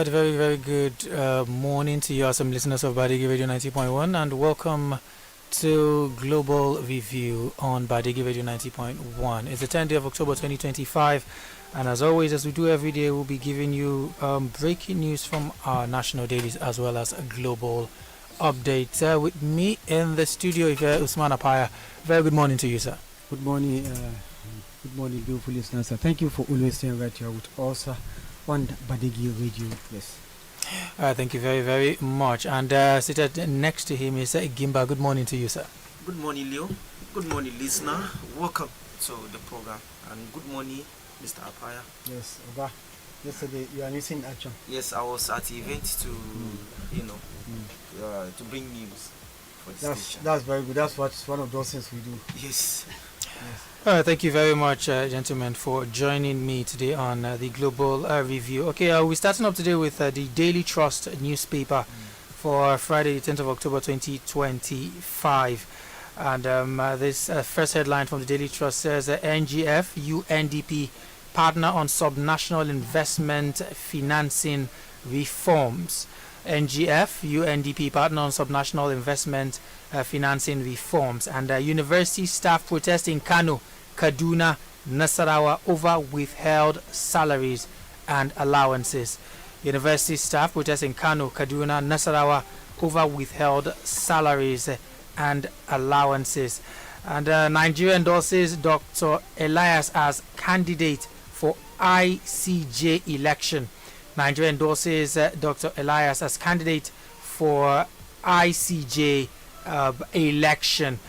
Right, very, very good morning to you, awesome listeners of Badeggi Radio 90.1, and welcome to Global Review on Badeggi Radio 90.1. It's the 10th day of October 2025, and as always, as we do every day, we'll be giving you breaking news from our national dailies as well as a global update. With me in the studio is Usman Apaya. Very good morning to you, sir. Good morning, beautiful listeners. Thank you for always staying right here with us on Badeggi Radio. Yes. Thank you very, very much. And seated next to him is Gimba. Good morning to you, sir. Good morning, Leo. Good morning, listener. Welcome to the program. And good morning, Mr. Apaya. Yes, Oba. Yesterday you are missing action. Yes, I was at the event to, to bring news for the station. That's very good. That's one of those things we do. Yes. Thank you very much, gentlemen, for joining me today on the Global Review. Okay, we're starting up today with the Daily Trust newspaper for Friday, 10th of October 2025. And this first headline from the Daily Trust says NGF, UNDP partner on subnational investment financing reforms. NGF, UNDP partner on subnational investment financing reforms. And university staff protest in Kano, Kaduna, Nasarawa over withheld salaries and allowances. University staff protest in Kano, Kaduna, Nasarawa over withheld salaries and allowances. And Nigeria endorses Dr. Elias as candidate for ICJ election. Nigeria endorses Dr. Elias as candidate for ICJ election.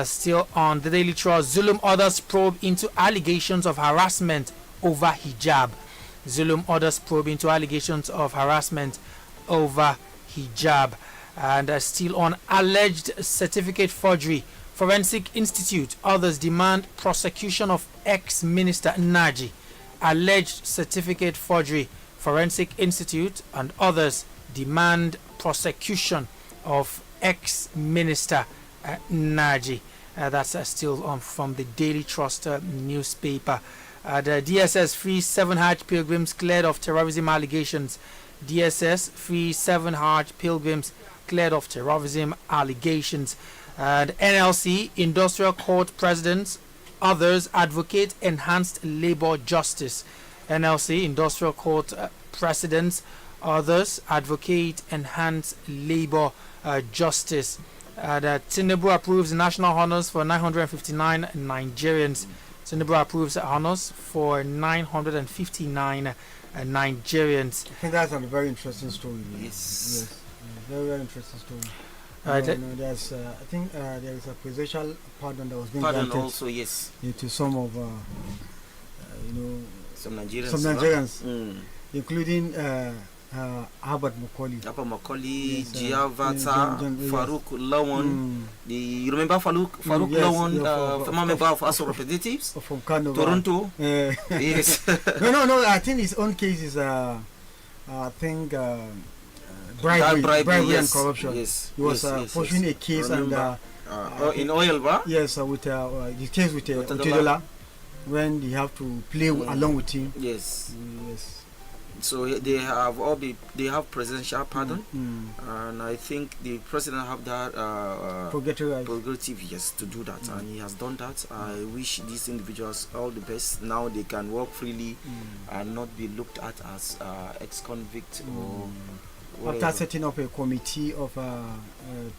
Still on the Daily Trust, Zulum orders probe into allegations of harassment over hijab. Zulum orders probe into allegations of harassment over hijab. And still on alleged certificate forgery, Forensic Institute, others demand prosecution of ex-minister Naji. Alleged certificate forgery, Forensic Institute and others demand prosecution of ex-minister Naji. That's still on from the Daily Trust newspaper. The DSS frees 7 Hajj pilgrims cleared of terrorism allegations. DSS frees 7 Hajj pilgrims cleared of terrorism allegations. And NLC, Industrial Court Presidents, others advocate enhanced labor justice. NLC, Industrial Court Presidents, others advocate enhanced labor justice. Tinubu approves national honors for 959 Nigerians. Tinubu approves honors for 959 Nigerians. I think that's a very interesting story. Yes. Very, very interesting story. There's, I think there is a presidential pardon that was being granted also, yes, to some of, some Nigerians, including Albert Macaulay, yes, Giavata, Farouk Lawan. You remember Farouk Lawan, former member of House of Representatives from Kano, Toronto. Yes. No. I think his own case is, I think. Bribery and corruption. Yes. He was pursuing a case and in oil, right? Yes, with the case with Utedola, when they have to play along with him. Yes. So they have presidential pardon, and I think the president have that prerogative, yes, to do that, and he has done that. I wish these individuals all the best. Now they can work freely and not be looked at as ex-convict or. After setting up a committee of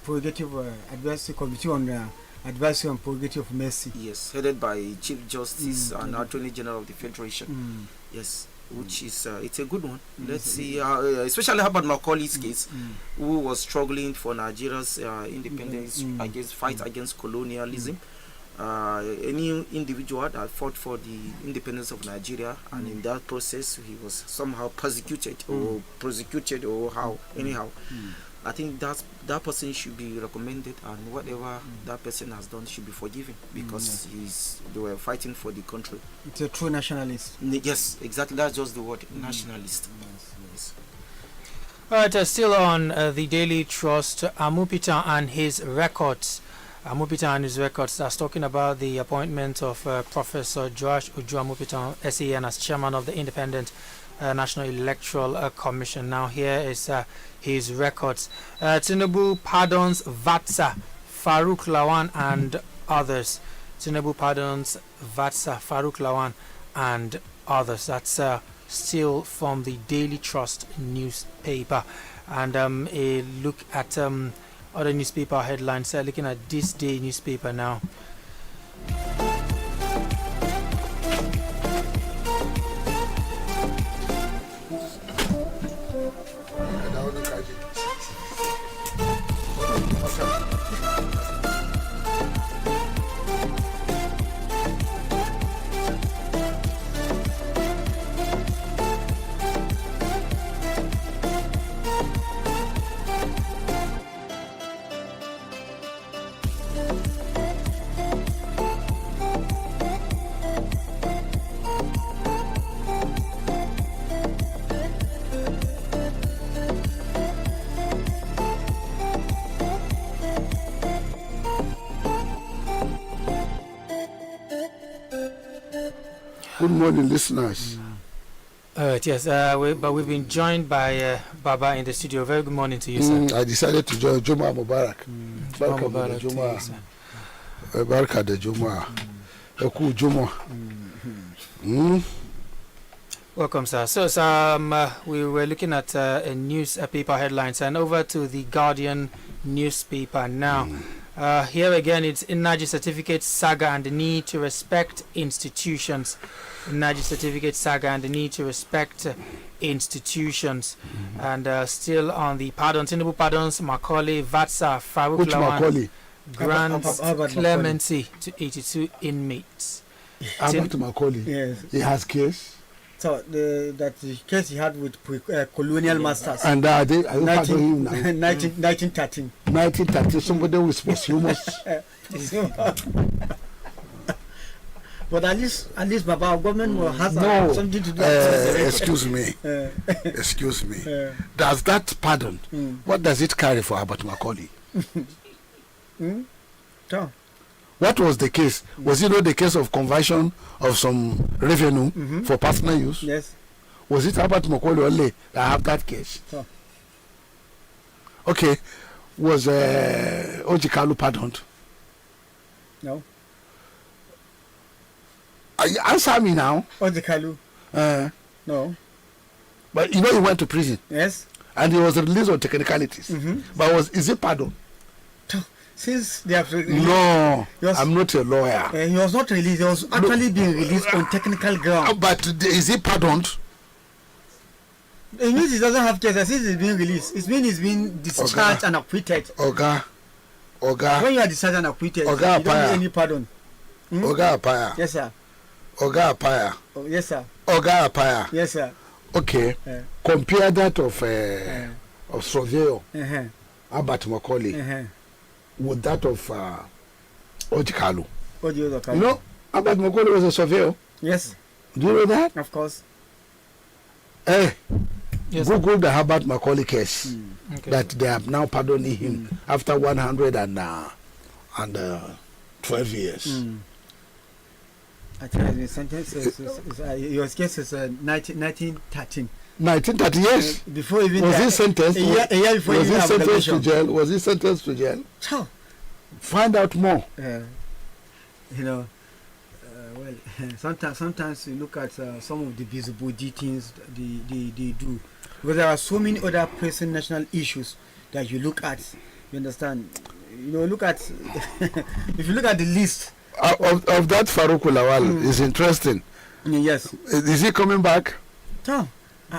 prerogative advisory committee on advisory and prerogative of mercy. Yes, headed by Chief Justice and Attorney General of the Federation. Yes, which is it's a good one. Let's see, especially about Macaulay's case, who was struggling for Nigeria's independence against colonialism. Any individual that fought for the independence of Nigeria, and in that process he was somehow persecuted or prosecuted or anyhow. I think that person should be recommended, and whatever that person has done should be forgiven, because they were fighting for the country. It's a true nationalist. Yes, exactly. That's just the word, nationalist. Yes. All right, still on the Daily Trust, Amupita and his records. Amupita and his records. That's talking about the appointment of Professor Joash Uju Amupita, SAN, as chairman of the Independent National Electoral Commission. Now here is his records. Tinubu pardons Vatsa, Farouk Lawan and others. Tinubu pardons Vatsa, Farouk Lawan and others. That's still from the Daily Trust newspaper. And a look at other newspaper headlines. Looking at This Day newspaper now. Good morning, listeners. Yes, but we've been joined by Baba in the studio. Very good morning to you, sir. I decided to join Juma Mubarak. Juma Mubarak to you, sir. Barka de Juma. Eku Juma. Welcome, sir. So, we were looking at a newspaper headlines, and over to the Guardian newspaper now. Here again, it's Energy Certificate saga and the need to respect institutions. Energy Certificate saga and the need to respect institutions. And still on the pardon, Tinubu pardons Macaulay, Vatsa, Farouk Lawan grants clemency to 82 inmates. Albert Macaulay, Yes. he has case. So that the case he had with colonial masters. And are you pardon him now? 1913. 1930, somebody was posthumous. But at least Baba, our government will have something to do. Excuse me. Excuse me. Does that pardon, what does it carry for Albert Macaulay? So, What was the case? Was it not the case of conversion of some revenue for personal use? yes. Was it Albert Macaulay only that have that case? So, Okay. Was Ojikalu pardoned? no. Answer me now. Ojikalu, no. But you know he went to prison Yes. and he was released on technicalities. But is it pardon? Since they have No, Yes. I'm not a lawyer. he was not released. He was actually being released on technical ground. But is he pardoned? It means he doesn't have case. Since he's being released, it means he's been discharged and acquitted. Oga. When you are discharged and acquitted, you don't need any pardon. Oga Apaya. Yes, sir. Oga Apaya. Oh, yes, sir. Oga Apaya. Yes, sir. Okay. Compare that of surveyor Albert Macaulay with that of Ojikalu. You know, Albert Macaulay was a surveyor. Yes, Do you know that? of course. Yes, Google the Albert Macaulay case okay. that they have now pardoning him after 112 years. I tell you, the sentence your case is 1913. 1930 years. Before even Was he sentenced? a year before Was he even sentenced to application. jail? Was he sentenced to jail? So, Find out more. you know, well, sometimes you look at some of the busybody things they do, because there are so many other pressing national issues that you look at. You understand? You know, look at if you look at the list Of that Farouk Lawal is interesting. yes. Is he coming back So,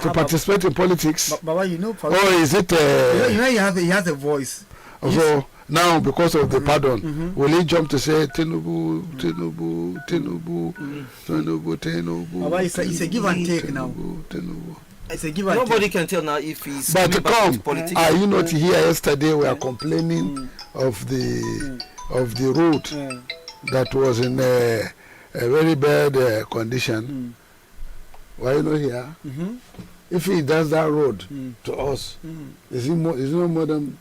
to participate in politics? Baba, you know, Or is it? you know, he has a voice. So now, because of the pardon, will he jump to say Tinubu, Tinubu, Tinubu, Tinubu, Tinubu? Baba, it's a give and take now. Tinubu. It's a give and Nobody take. can tell now if he's But coming back come, to politics. are you not here yesterday? We are complaining of the road that was in a very bad condition. Why are you not here? If he does that road to us, is it no modern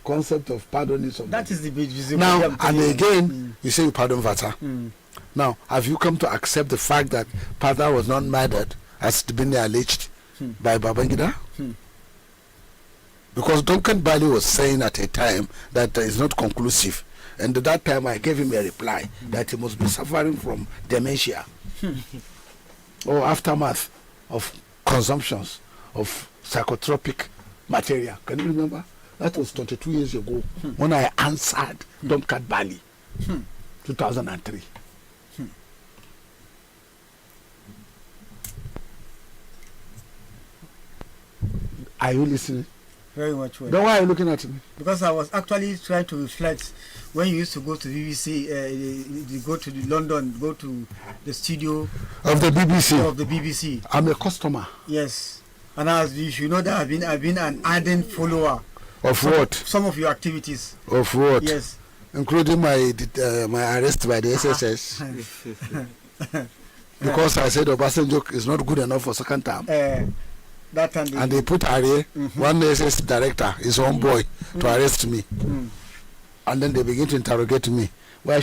concept of pardoning somebody? That is the busybody. Now I'm and telling you. again, you say you pardon Vata. Now, have you come to accept the fact that Vata was not murdered, as it's been alleged? by Babangida? Because Duncan Bali was saying at a time that it's not conclusive. And at that time I gave him a reply that he must be suffering from dementia or aftermath of consumptions of psychotropic material. Can you remember? That was 22 years ago when I answered Duncan Bali, 2003. Are you listening? Very much well. Then why are you looking at me? Because I was actually trying to reflect when you used to go to BBC, you go to London, go to the studio Of the BBC. of the BBC. I'm a customer. Yes, and as you should know that I've been an ardent follower Of what? some of your activities. Of what? Yes. Including my arrest by the SSS. Because I said Obasanjo is not good enough for second term. That and And they put Ari, one SS director, his own boy, to arrest me. And then they begin to interrogate me. Why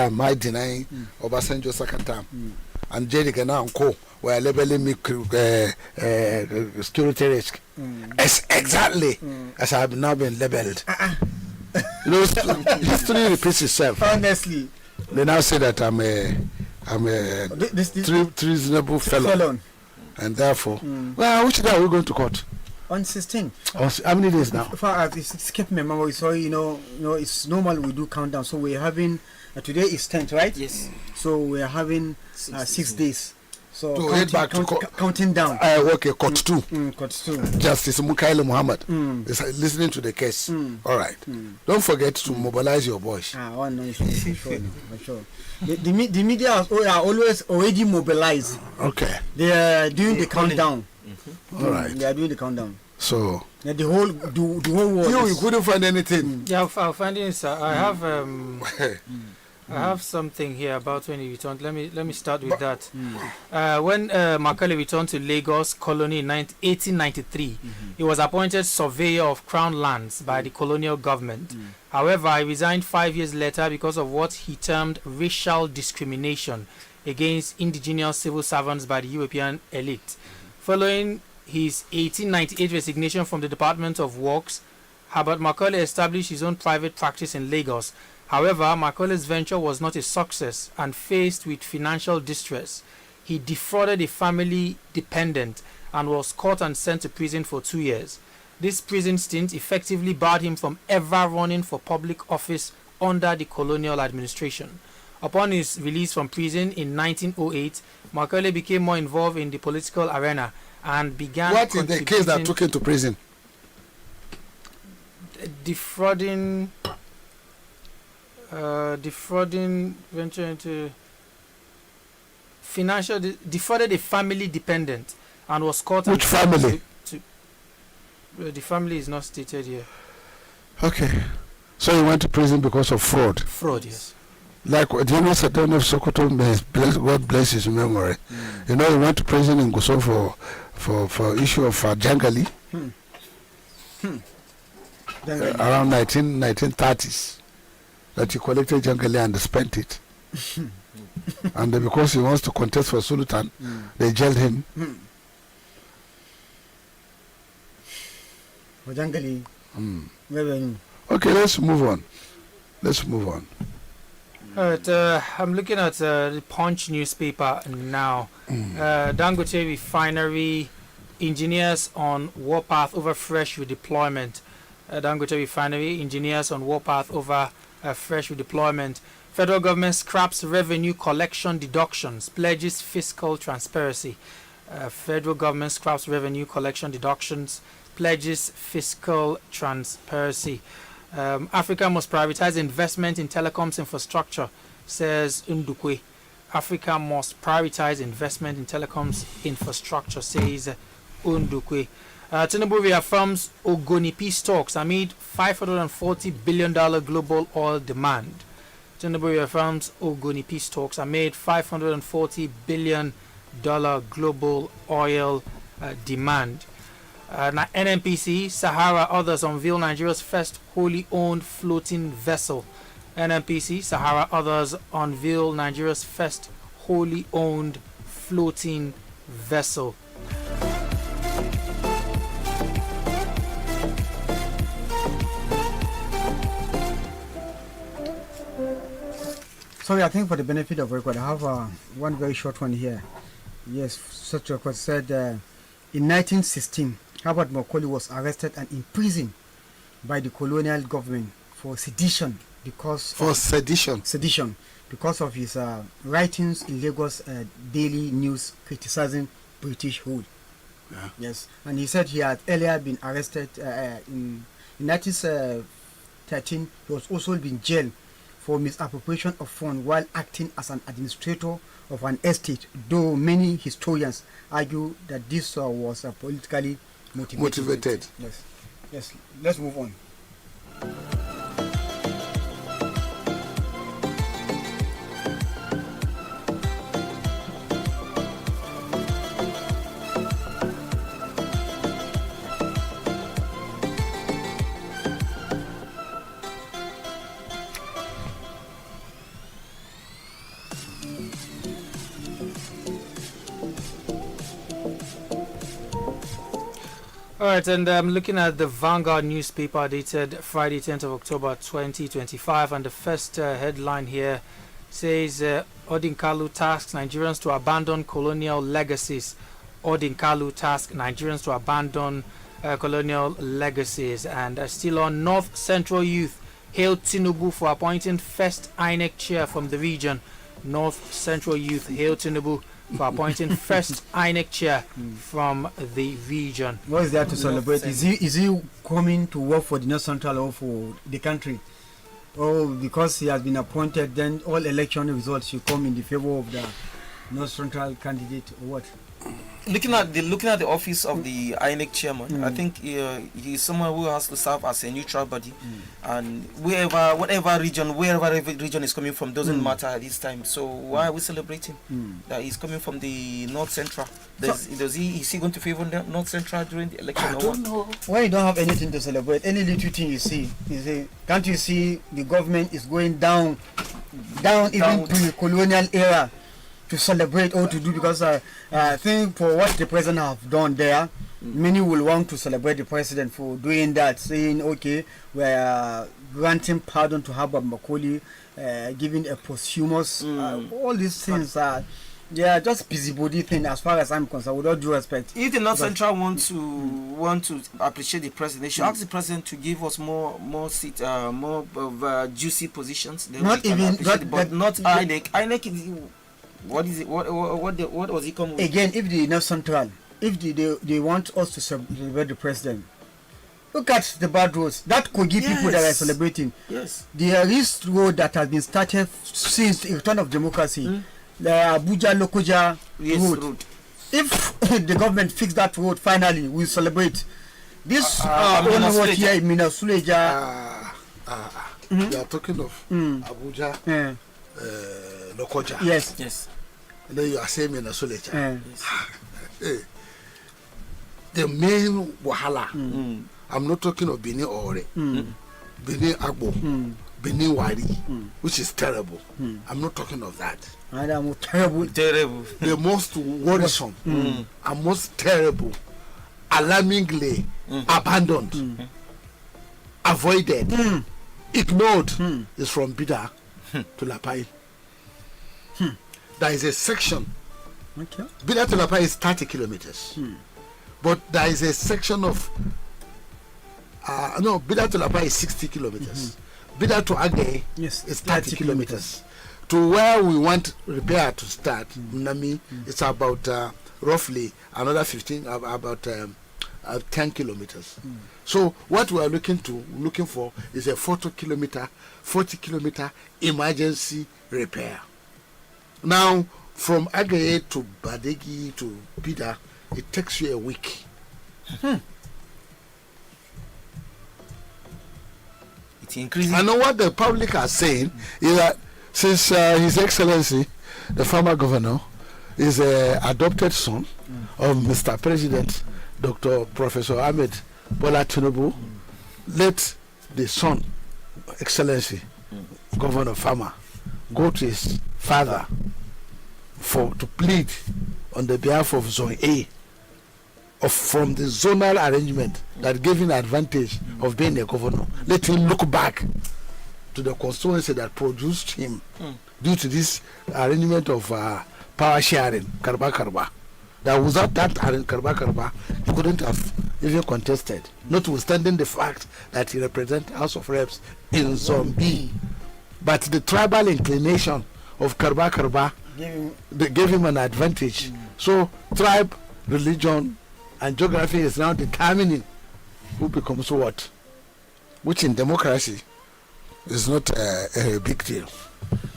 am I denying Obasanjo second term? And Jerry Gana and Co. were labeling me security risk. Exactly as I have now been labeled. You know, history repeats itself. Honestly, They now say that I'm a this treasonable fellow. felon And therefore, well, which day are we going to court? on 16. How many days now? Far as it's escaped my memory, so you know, it's normal we do countdown. So we're having today is 10th, right? Yes. So we're having 6 days. So To head back to counting down. Okay, court 2. Court 2. Justice Mukaila Muhammad is listening to the case. All right. Don't forget to mobilize your boys. Oh no, for sure, for sure. The media are always already mobilized. Okay. They are doing the countdown. All right. They are doing the countdown. So Yeah, the whole world. you couldn't find anything. Yeah, I'll find it, sir. I have I have something here about when he returned. Let me start with that. When Macaulay returned to Lagos colony in 1893, he was appointed surveyor of crown lands by the colonial government. However, he resigned 5 years later because of what he termed racial discrimination against indigenous civil servants by the European elite. Following his 1898 resignation from the Department of Works, Herbert Macaulay established his own private practice in Lagos. However, Macaulay's venture was not a success, and faced with financial distress, he defrauded a family dependent and was caught and sent to prison for 2 years. This prison stint effectively barred him from ever running for public office under the colonial administration. Upon his release from prison in 1908, Macaulay became more involved in the political arena and began What is the case that took him to prison? defrauding venture into financial defrauded a family dependent and was caught. Which family? The family is not stated here. Okay. So he went to prison because of fraud. Fraud, yes. Like do you know Satan of Sokoto, God bless his memory. You know, he went to prison in Gusau for issue of Jangali around 1930s. That he collected Jangali and spent it. And because he wants to contest for Sultan, they jailed him. Jangali. Okay, let's move on. Alright, I'm looking at the Punch newspaper now. Dangote refinery engineers on warpath over fresh redeployment. Dangote refinery engineers on warpath over fresh redeployment. Federal government scraps revenue collection deductions, pledges fiscal transparency. Federal government scraps revenue collection deductions, pledges fiscal transparency. Africa must prioritize investment in telecoms infrastructure, says Ndukwe. Africa must prioritize investment in telecoms infrastructure, says Ndukwe. Tinubu reaffirms Ogoni peace talks amid $540 billion global oil demand. Tinubu reaffirms Ogoni peace talks amid $540 billion global oil demand. Now, NNPC, Sahara, others unveil Nigeria's first wholly owned floating vessel. NNPC, Sahara, others unveil Nigeria's first wholly owned floating vessel. Sorry, I think for the benefit of record, I have one very short one here. Yes, such a record said in 1916, Herbert Macaulay was arrested and imprisoned by the colonial government for sedition because of his writings in Lagos daily news criticizing British rule. Yeah. Yes, and he said he had earlier been arrested in 1913. He was also been jailed for misappropriation of funds while acting as an administrator of an estate, though many historians argue that this was politically motivated. Yes. Let's move on. All right, and I'm looking at the Vanguard newspaper dated Friday, 10th of October 2025, and the first headline here says Odinkalu tasks Nigerians to abandon colonial legacies. Odinkalu tasks Nigerians to abandon colonial legacies. And still on, North Central Youth hailed Tinubu for appointing first INEC chair from the region. North Central Youth hailed Tinubu for appointing first INEC chair from the region. What is there to celebrate? Is he coming to work for the North Central or for the country? Oh, because he has been appointed, then all election results should come in the favor of the North Central candidate or what? Looking at the office of the INEC chairman, I think he's someone who has to serve as a neutral body, and whatever region is coming from doesn't matter at this time. So why are we celebrating that he's coming from the North Central? Is he going to favor the North Central during the election? I don't know. Why you don't have anything to celebrate? Any little thing you see, can't you see the government is going down even to the colonial era? To celebrate or to do, because I think for what the president have done there, many will want to celebrate the president for doing that, saying okay, we're granting pardon to Herbert Macaulay, giving a posthumous all these things are just busybody thing as far as I'm concerned, with all due respect. If the North Central want to appreciate the president, they should ask the president to give us more seats, more juicy positions. Not even that, but not INEC. INEC is, what is it? What was he coming with? Again, if the North Central, if they want us to celebrate the president, look at the bad roads that Kogi people that are celebrating. Yes. The East Road that has been started since the return of democracy, the Abuja Lokoja road. If the government fix that road, finally we'll celebrate. This only road here in Minasuleja. You are talking of Abuja. Lokoja. Yes. And then you are saying Minasuleja. The main wahala. I'm not talking of Benin Ore, Benin Agbo, Benin Wari, which is terrible. I'm not talking of that. Terrible. The most worrisome and most terrible, alarmingly abandoned, avoided, ignored is from Bida to Lapai. There is a section. Okay. Bida to Lapai is 30 kilometers. But there is a section of Bida to Lapai is 60 kilometers. Bida to Agde is 30 kilometers. To where we want repair to start, Nami, it's about roughly another 10 kilometers. So what we are looking for is a 40 kilometer emergency repair. Now, from Agde to Badeggi to Bida, it takes you a week. It's increasing. I know what the public are saying is that since His Excellency, the former governor, is an adopted son of Mr. President, Dr. Professor Ahmed Bola Tinubu, let the son, Excellency, Governor Farmer, go to his father to plead on the behalf of Zone A from the zonal arrangement that gave him advantage of being a governor. Let him look back to the constituency that produced him due to this arrangement of power sharing, karba. That without that karba, he couldn't have even contested, notwithstanding the fact that he represents House of Reps in Zone B. But the tribal inclination of karba they gave him an advantage. So tribe, religion, and geography is now determining who becomes what, which in democracy is not a big deal.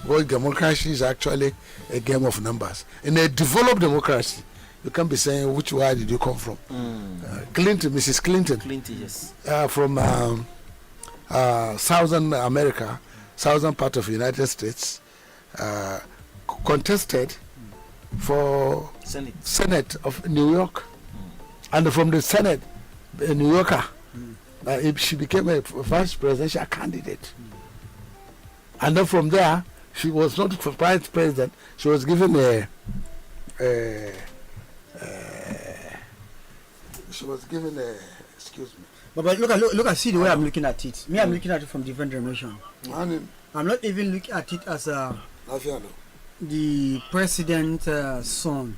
Well, democracy is actually a game of numbers. In a developed democracy, you can't be saying which way did you come from. Mrs. Clinton, yes, from southern America, southern part of the United States, contested for Senate of New York, and from the Senate, a New Yorker, she became a vice presidential candidate, and then from there she was not vice president. She was given excuse me. But look at see the way I'm looking at it. Me, I'm looking at it from different dimension. I'm not even looking at it as the president's son.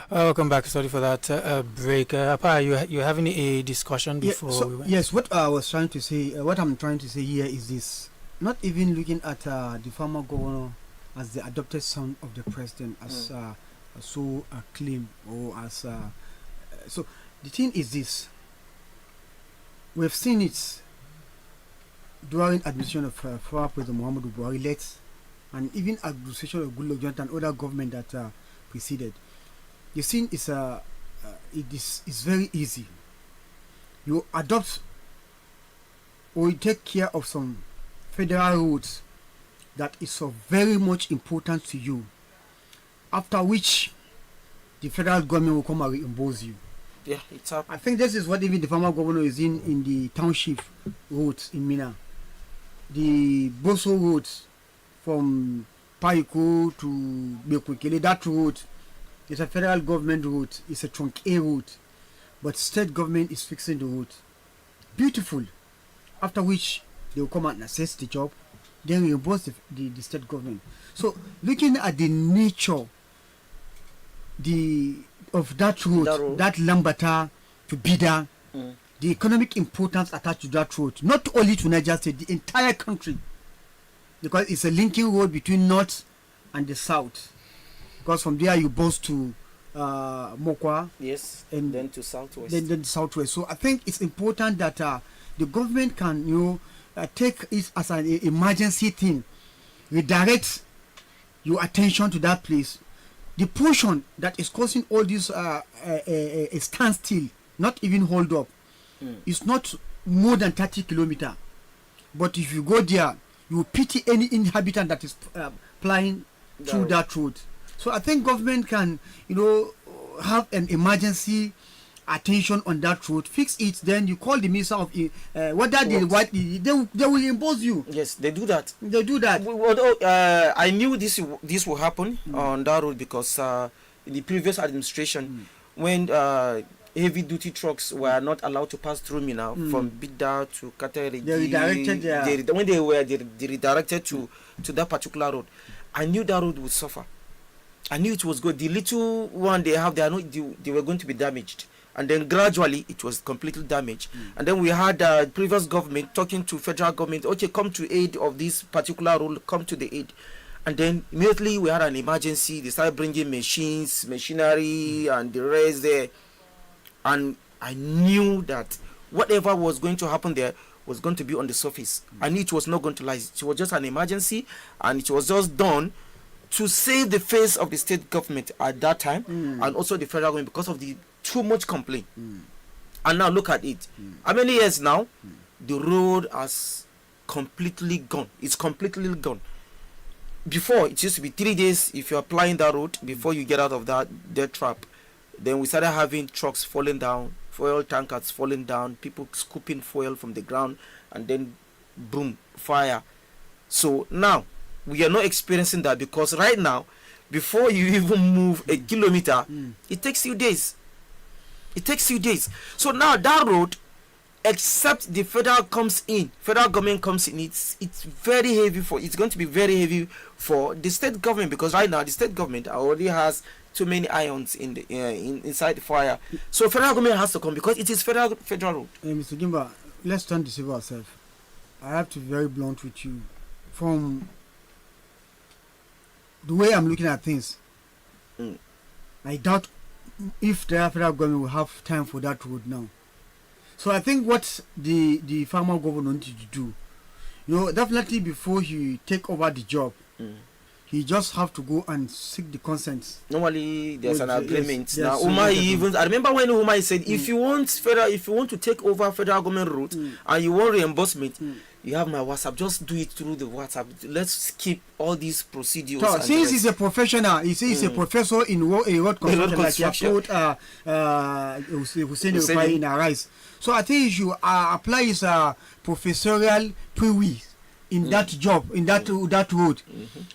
Welcome back. Sorry for that break. Apa, you having a discussion before we went? Yes, what I was trying to say, what I'm trying to say here is this: not even looking at the former governor as the adopted son of the president, as so claim, or as so. The thing is this: we've seen it during administration of former President Muhammadu Buhari, and even administration of Goodluck Jonathan and other government that preceded. The thing is, it's very easy. You adopt or you take care of some federal roads that is of very much importance to you, after which the federal government will come and reimburse you. Yeah, it's up. I think this is what even the former governor is in the township roads in Mina. The Boso roads from Paiko to Bekwekele, that road, it's a federal government route. It's a trunk A route, but state government is fixing the route. Beautiful. After which they will come and assess the job, then reimburse the state government. So looking at the nature of that route, that Lambata to Bida, the economic importance attached to that road, not only to Niger State, the entire country, because it's a linking road between north and the south. Because from there you bus to Mokwa, yes, and then to southwest. Then southwest. So I think it's important that the government can, take it as an emergency thing, redirect your attention to that place. The portion that is causing all this a standstill, not even hold up, is not more than 30 kilometers. But if you go there, you pity any inhabitant that is flying through that road. So I think government can, have an emergency attention on that road, fix it. Then you call the minister of whether they will reimburse you. Yes, they do that. They do that. I knew this will happen on that road because in the previous administration, when heavy duty trucks were not allowed to pass through Mina from Bida to Kateri, they redirected. When they redirected to that particular road, I knew that road would suffer. I knew it was good. The little one they have, they were going to be damaged. and then gradually it was completely damaged. And then we had previous government talking to federal government, okay, come to aid of this particular road, come to the aid. And then immediately we had an emergency. They started bringing machines, machinery, and the rest there. And I knew that whatever was going to happen there was going to be on the surface. I knew it was not going to last. It was just an emergency, and it was just done to save the face of the state government at that time, and also the federal government, because of the too much complaint. And now look at it. How many years now? The road has completely gone. It's completely gone. Before, it used to be 3 days if you're applying that road before you get out of that death trap. Then we started having trucks falling down, fuel tankers falling down, people scooping fuel from the ground, and then boom, fire. So now we are not experiencing that, because right now, before you even move a kilometer, it takes you days. It takes you days. So now that road, except the federal government comes in, it's very heavy it's going to be very heavy for the state government, because right now the state government already has too many irons in the inside the fire. So federal government has to come, because it is federal road. Mr. Gimba, let's turn to save ourselves. I have to be very blunt with you. From the way I'm looking at things, I doubt if the federal government will have time for that road now. So I think what the former governor wanted to do, definitely before he take over the job, he just have to go and seek the consent. Normally there's an agreement. Yes, Now so I remember when Umar said, if you want to take over federal government route and you want reimbursement, you have my WhatsApp. Just do it through the WhatsApp. Let's skip all these procedures. So, since he's a professional, he's a professor in road construction, like he has told Hussein Rufai in Arise. So I think he should apply his professorial prewis in that job, in that road.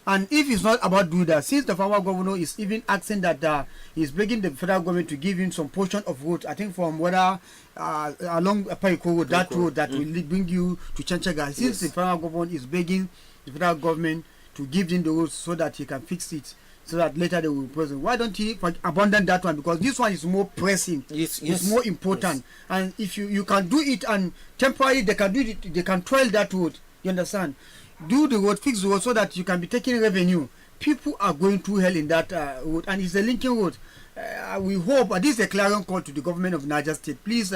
And if it's not about doing that, since the former governor is even asking that he's begging the federal government to give him some portion of road, I think from whether along Paiko road, that road that will bring you to Chanchaga, since the federal government is begging the federal government to give him the road so that he can fix it, so that later they will present. Why don't he abandon that one? Because this one is more pressing. It's more important. And if you can do it, and temporarily they can do it, they can trial that road. You understand? Do the road, fix the road, so that you can be taking revenue. People are going through hell in that road, and it's a linking road. We hope, this is a clarion call to the government of Niger State. Please,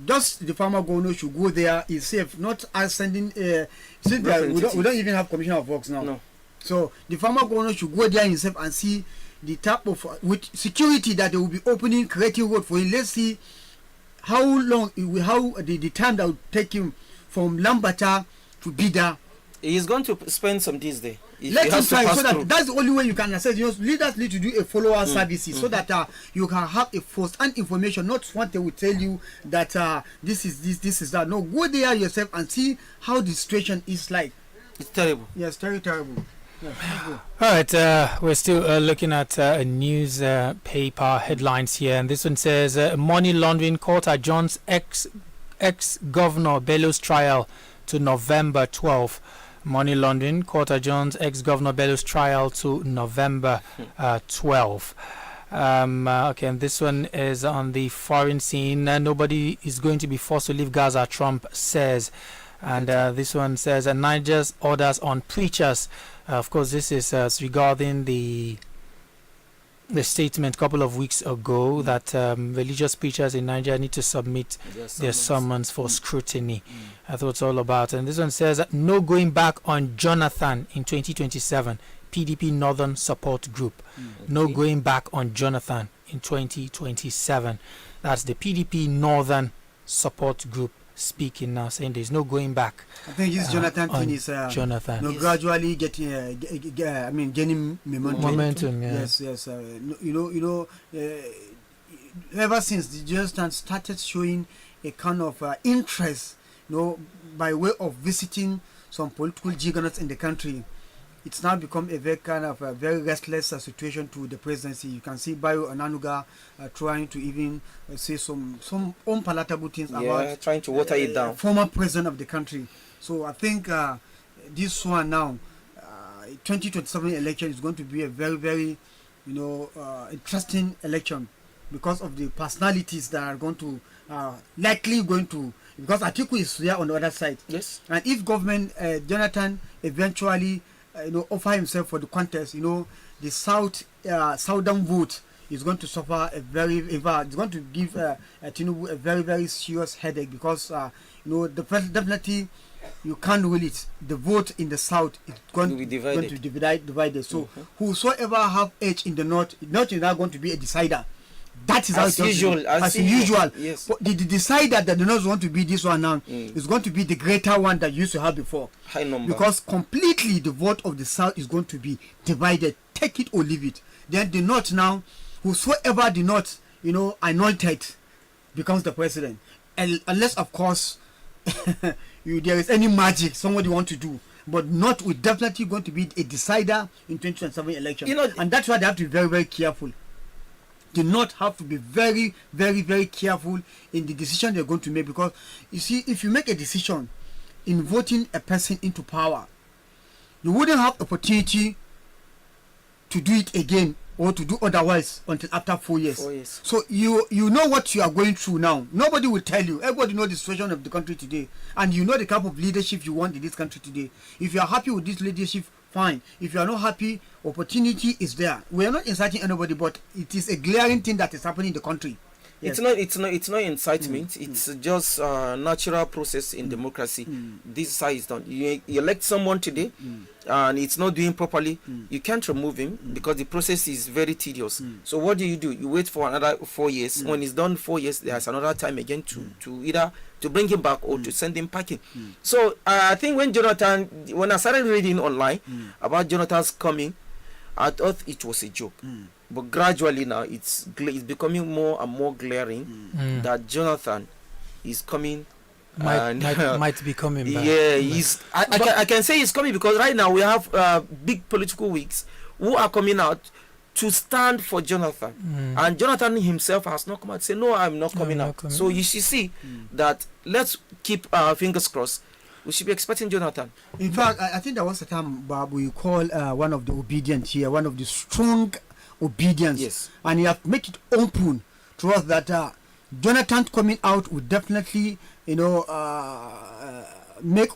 just the former governor should go there. It's safe, not us sending. We don't even have commissioner of works now. No. So the former governor should go there himself and see the type of with security that they will be opening, creating road for him. Let's see how long, the time that will take him from Lambata to Bida. He's going to spend some days there. Let him try, so that's the only way you can assess. Leaders need to do a follow-up services so that you can have a first-hand information, not what they will tell you that this is that. No, go there yourself and see how the situation is like. It's terrible. Yes, very terrible. Yeah, all right, we're still looking at newspaper headlines here, and this one says money laundering court adjourns ex-governor Bello's trial to November 12th. Money laundering court adjourns ex-governor Bello's trial to November 12th. Okay, and this one is on the foreign scene. Nobody is going to be forced to leave Gaza, Trump says. And this one says Niger's orders on preachers. Of course, this is regarding the statement a couple of weeks ago that religious preachers in Nigeria need to submit their summons for scrutiny. That's what it's all about. And this one says no going back on Jonathan in 2027. PDP Northern Support Group. No going back on Jonathan in 2027. That's the PDP Northern Support Group speaking now, saying there's no going back. I think this Jonathan thing is Jonathan. Gradually getting gaining momentum. Yes. Ever since the Jonathan started showing a kind of interest, by way of visiting some political juggernauts in the country, it's now become a very kind of a very restless situation to the presidency. You can see Bayo Ananuga trying to even say some unpalatable things about trying to water it down. Former president of the country. So I think this one now, 2027 election is going to be a very, very, interesting election. because of the personalities that are going to likely going to, because Atiku is there on the other side. Yes. And if government Jonathan eventually offer himself for the contest, the southern vote is going to suffer it's going to give Tinubu a very, very serious headache, because definitely you can't rule it. The vote in the south is going to be divided. So whosoever have edge in the north is not going to be a decider. That is as usual. As usual. Yes. But the decider that the north want to be this one now is going to be the greater one that you used to have before. High number. Because completely the vote of the south is going to be divided. Take it or leave it. Then the north now, whosoever the north anointed becomes the president, unless of course there is any magic somebody want to do. But not will definitely going to be a decider in 2027 election. And that's why they have to be very, very careful. The North have to be very, very, very careful in the decision they're going to make, because you see, if you make a decision in voting a person into power, you wouldn't have opportunity to do it again or to do otherwise until after 4 years. 4 years. So you know what you are going through now. Nobody will tell you. Everybody knows the situation of the country today, and you know the type of leadership you want in this country today. If you are happy with this leadership, fine. If you are not happy, opportunity is there. We are not inciting anybody, but it is a glaring thing that is happening in the country. Yes. It's not incitement. It's just a natural process in democracy. This is how it's done. You elect someone today, and it's not doing properly. You can't remove him because the process is very tedious. So what do? You wait for another 4 years. When it's done 4 years, there's another time again to either to bring him back or to send him packing. So I think when I started reading online about Jonathan's coming, I thought it was a joke. But gradually now it's becoming more and more glaring that Jonathan is coming. Might be coming back. Yeah, I can say he's coming, because right now we have big political wigs who are coming out to stand for Jonathan. And Jonathan himself has not come out to say, no, I'm not coming out. So you should see that. Let's keep our fingers crossed. We should be expecting Jonathan. In fact, I think there was a time, Bob, we call one of the obedient here, one of the strong obedience. Yes. And you have made it open to us that Jonathan coming out would definitely, make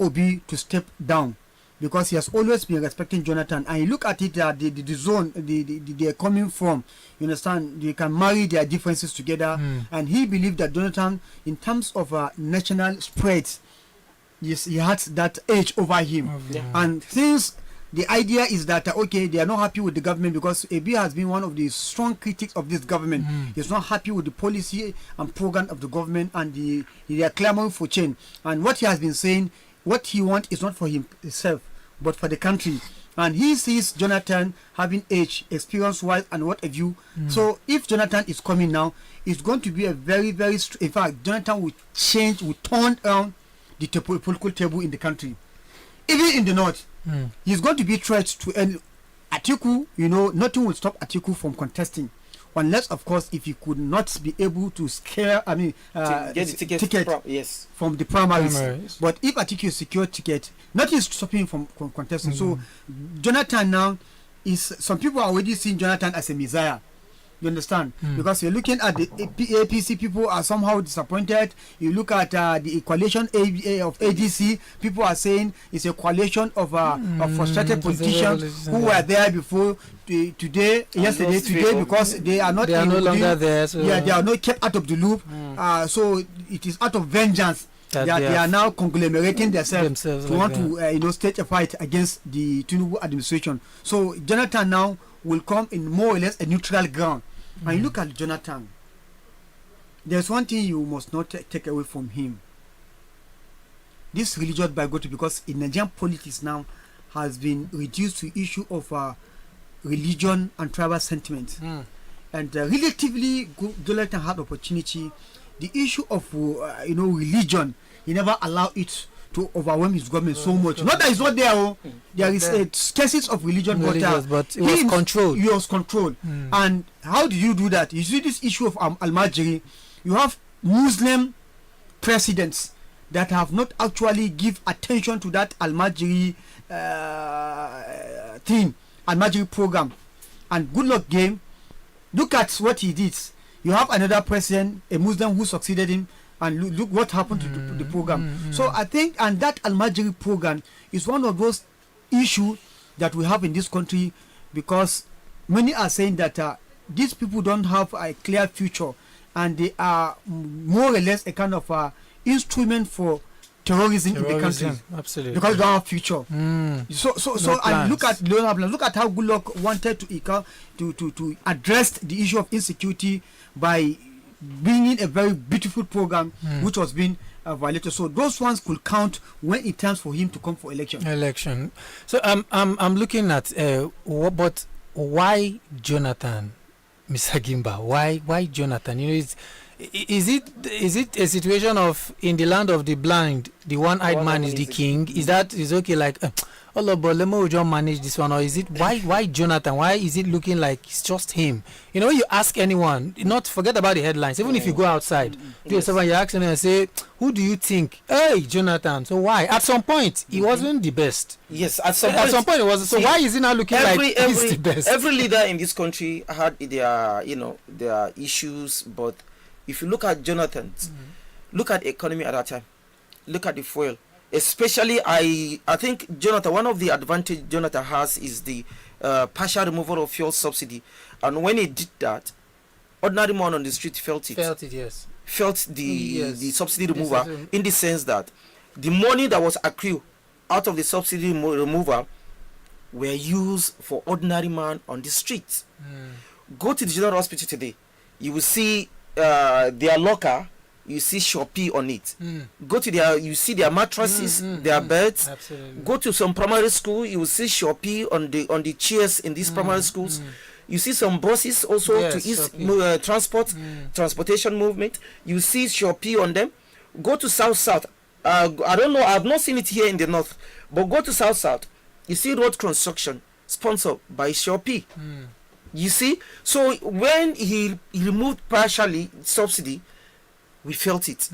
Obi to step down, because he has always been respecting Jonathan. And you look at it, the zone they are coming from, you understand, they can marry their differences together. And he believed that Jonathan, in terms of national spread, yes, he had that edge over him. And since the idea is that they are not happy with the government, because AB has been one of the strong critics of this government. He's not happy with the policy and program of the government, and they are clamoring for change. And what he has been saying, what he wants is not for himself but for the country. And he sees Jonathan having age, experience-wise, and what have you. So if Jonathan is coming now, it's going to be a very, very in fact, Jonathan will turn around the political table in the country. Even in the north, he's going to be threat to end Atiku. Nothing will stop Atiku from contesting, unless of course if he could not be able to get the ticket from the primaries. But if Atiku secure ticket, nothing is stopping him from contesting. So Jonathan now some people are already seeing Jonathan as a messiah. You understand? Because you're looking at the APC, people are somehow disappointed. You look at the coalition of ADC, people are saying it's a coalition of frustrated politicians who were there before yesterday, because they are not no longer there. So they are not kept out of the loop. So it is out of vengeance. They are now conglomerating themselves to want to stage a fight against the Tinubu administration. So Jonathan now will come in more or less a neutral ground. And you look at Jonathan, there's one thing you must not take away from him. This religious bigoted, because in Nigerian politics now has been reduced to issue of religion and tribal sentiment. And relatively Jonathan had opportunity. The issue of religion, he never allowed it to overwhelm his government so much. Not that it's not there. There is cases of religion, but it was controlled. He was controlled. And how do you do that? You see this issue of Al-Majiri. You have Muslim presidents that have not actually give attention to that Al-Majiri thing, Al-Majiri program. And good luck game. Look at what he did. You have another president, a Muslim, who succeeded him, and look what happened to the program. So I think, and that Al-Majiri program is one of those issues that we have in this country, because many are saying that these people don't have a clear future, and they are more or less a kind of instrument for terrorism in the country. Absolutely. Because they don't have future. So and look at how Goodluck wanted to address the issue of insecurity by bringing a very beautiful program which was being violated. So those ones could count when it comes for him to come for election. So I'm looking at but why Jonathan, Mr. Gimba? Why Jonathan? You know, is it a situation of, in the land of the blind, the one-eyed man is the king? Is okay, like oh, but let me just manage this one? Or is it why Jonathan? Why is it looking like it's just him? You know, you ask anyone, not forget about the headlines. Even if you go outside, you ask them and say, who do you think? Hey, Jonathan. So why? At some point, he wasn't the best. Yes, at some point it was. So why is he now looking like he's the best? Every leader in this country had their issues, but if you look at Jonathan, look at the economy at that time, look at the fuel. Especially, I think Jonathan, one of the advantages Jonathan has is the partial removal of fuel subsidy. And when he did that, ordinary man on the street felt it. Yes. Felt the subsidy removal, in the sense that the money that was accrued out of the subsidy removal were used for ordinary man on the street. Go to the general hospital today, you will see their locker, you see Shopee on it. Go to you see their mattresses, their beds. Absolutely. Go to some primary school, you will see Shopee on the chairs in these primary schools. You see some buses also to ease transportation movement. You see Shopee on them. Go to South. I don't know, I've not seen it here in the north, but go to South. You see road construction sponsored by Shopee. You see, so when he removed partially subsidy, we felt it.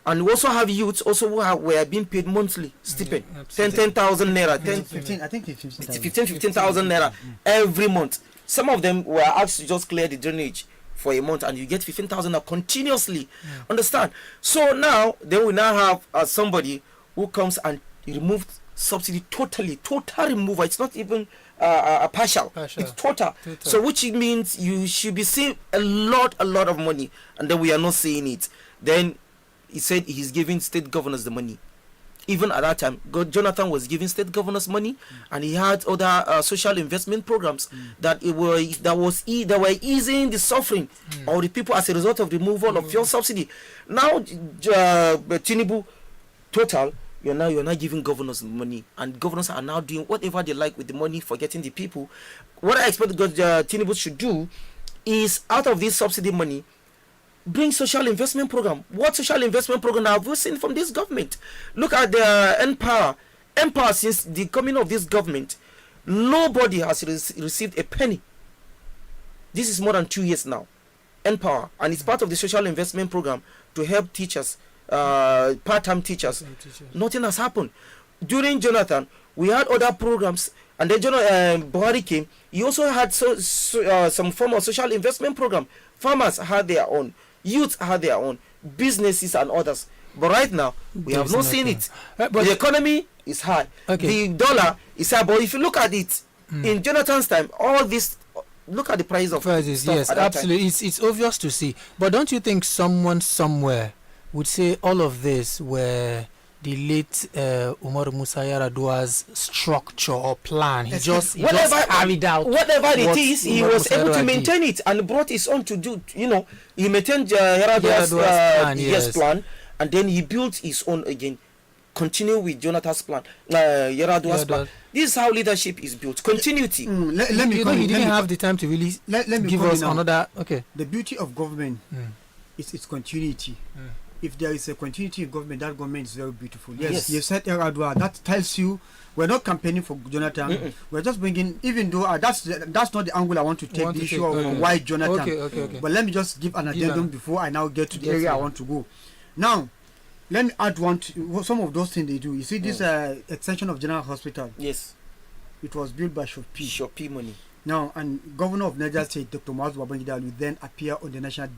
And we also have youths also who were being paid monthly stipend, 10,000 naira, 15,000 naira every month. Some of them were asked to just clear the drainage for a month, and you get 15,000 naira continuously. Understand? So now then we now have somebody who comes and removed subsidy totally, total removal. It's not even a partial. It's total. So which means you should be seeing a lot of money, and then we are not seeing it. Then he said he's giving state governors the money. Even at that time, Jonathan was giving state governors money, and he had other social investment programs that were easing the suffering of the people as a result of removal of fuel subsidy. Now, Tinubu, total. You're now giving governors money, and governors are now doing whatever they like with the money, forgetting the people. What I expect Tinubu should do is, out of this subsidy money, bring social investment program. What social investment program have we seen from this government? Look at the Empower. Empower, since the coming of this government, nobody has received a penny. This is more than 2 years now. Empower, and it's part of the social investment program to help teachers, part-time teachers. Nothing has happened. During Jonathan, we had other programs, and then Buhari came. He also had some form of social investment program. Farmers had their own, youth had their own, businesses and others. But right now, we have not seen it. But the economy is high. The dollar is high. But if you look at it, in Jonathan's time, all this, look at the price of prices. Yes, absolutely. It's obvious to see. But don't you think someone somewhere would say all of this were the late Umar Musa Yar'Adua's structure or plan? He just carried out whatever it is. He was able to maintain it and brought his own to do. He maintained Yar'Adua's plan, and then he built his own again. Continue with Jonathan's plan, Yar'Adua's plan. This is how leadership is built. Continuity. Let me. He didn't have the time to really give us another. Okay. The beauty of government is its continuity. If there is a continuity in government, that government is very beautiful. Yes. You said Yar'Adua. That tells you we're not campaigning for Jonathan. We're just bringing, even though that's not the angle I want to take the issue of why Jonathan. Okay. But let me just give an addendum before I now get to the area I want to go. Now, let me add some of those things they do. You see this extension of General Hospital. Yes. It was built by Shopee. Shopee money. Now, and Governor of Niger State, Dr. Maaz Babangida, will then appear on the national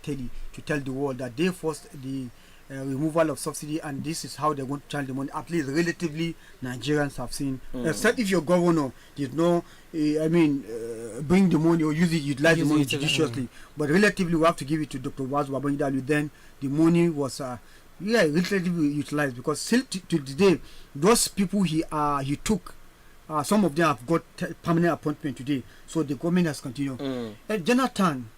tele to tell the world that they forced the removal of subsidy, and this is how they're going to channel the money. At least relatively, Nigerians have seen. Except if your governor did not, bring the money or utilize the money judiciously. But relatively, we have to give it to Dr. Maaz Babangida. Then the money was relatively utilized, because still to today, those people he took. Some of them have got permanent appointment today, so the government has continued. Jonathan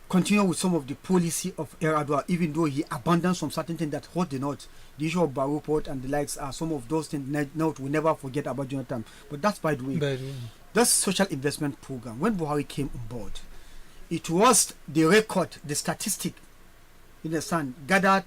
continue with some of the policy of Erdogan, even though he abandoned some certain things that hurt the North. The issue of Barrow Port and the likes are some of those things North will never forget about Jonathan. But that's by the way. That social investment program, when Buhari came on board, it was the record, the statistic, in the sun gathered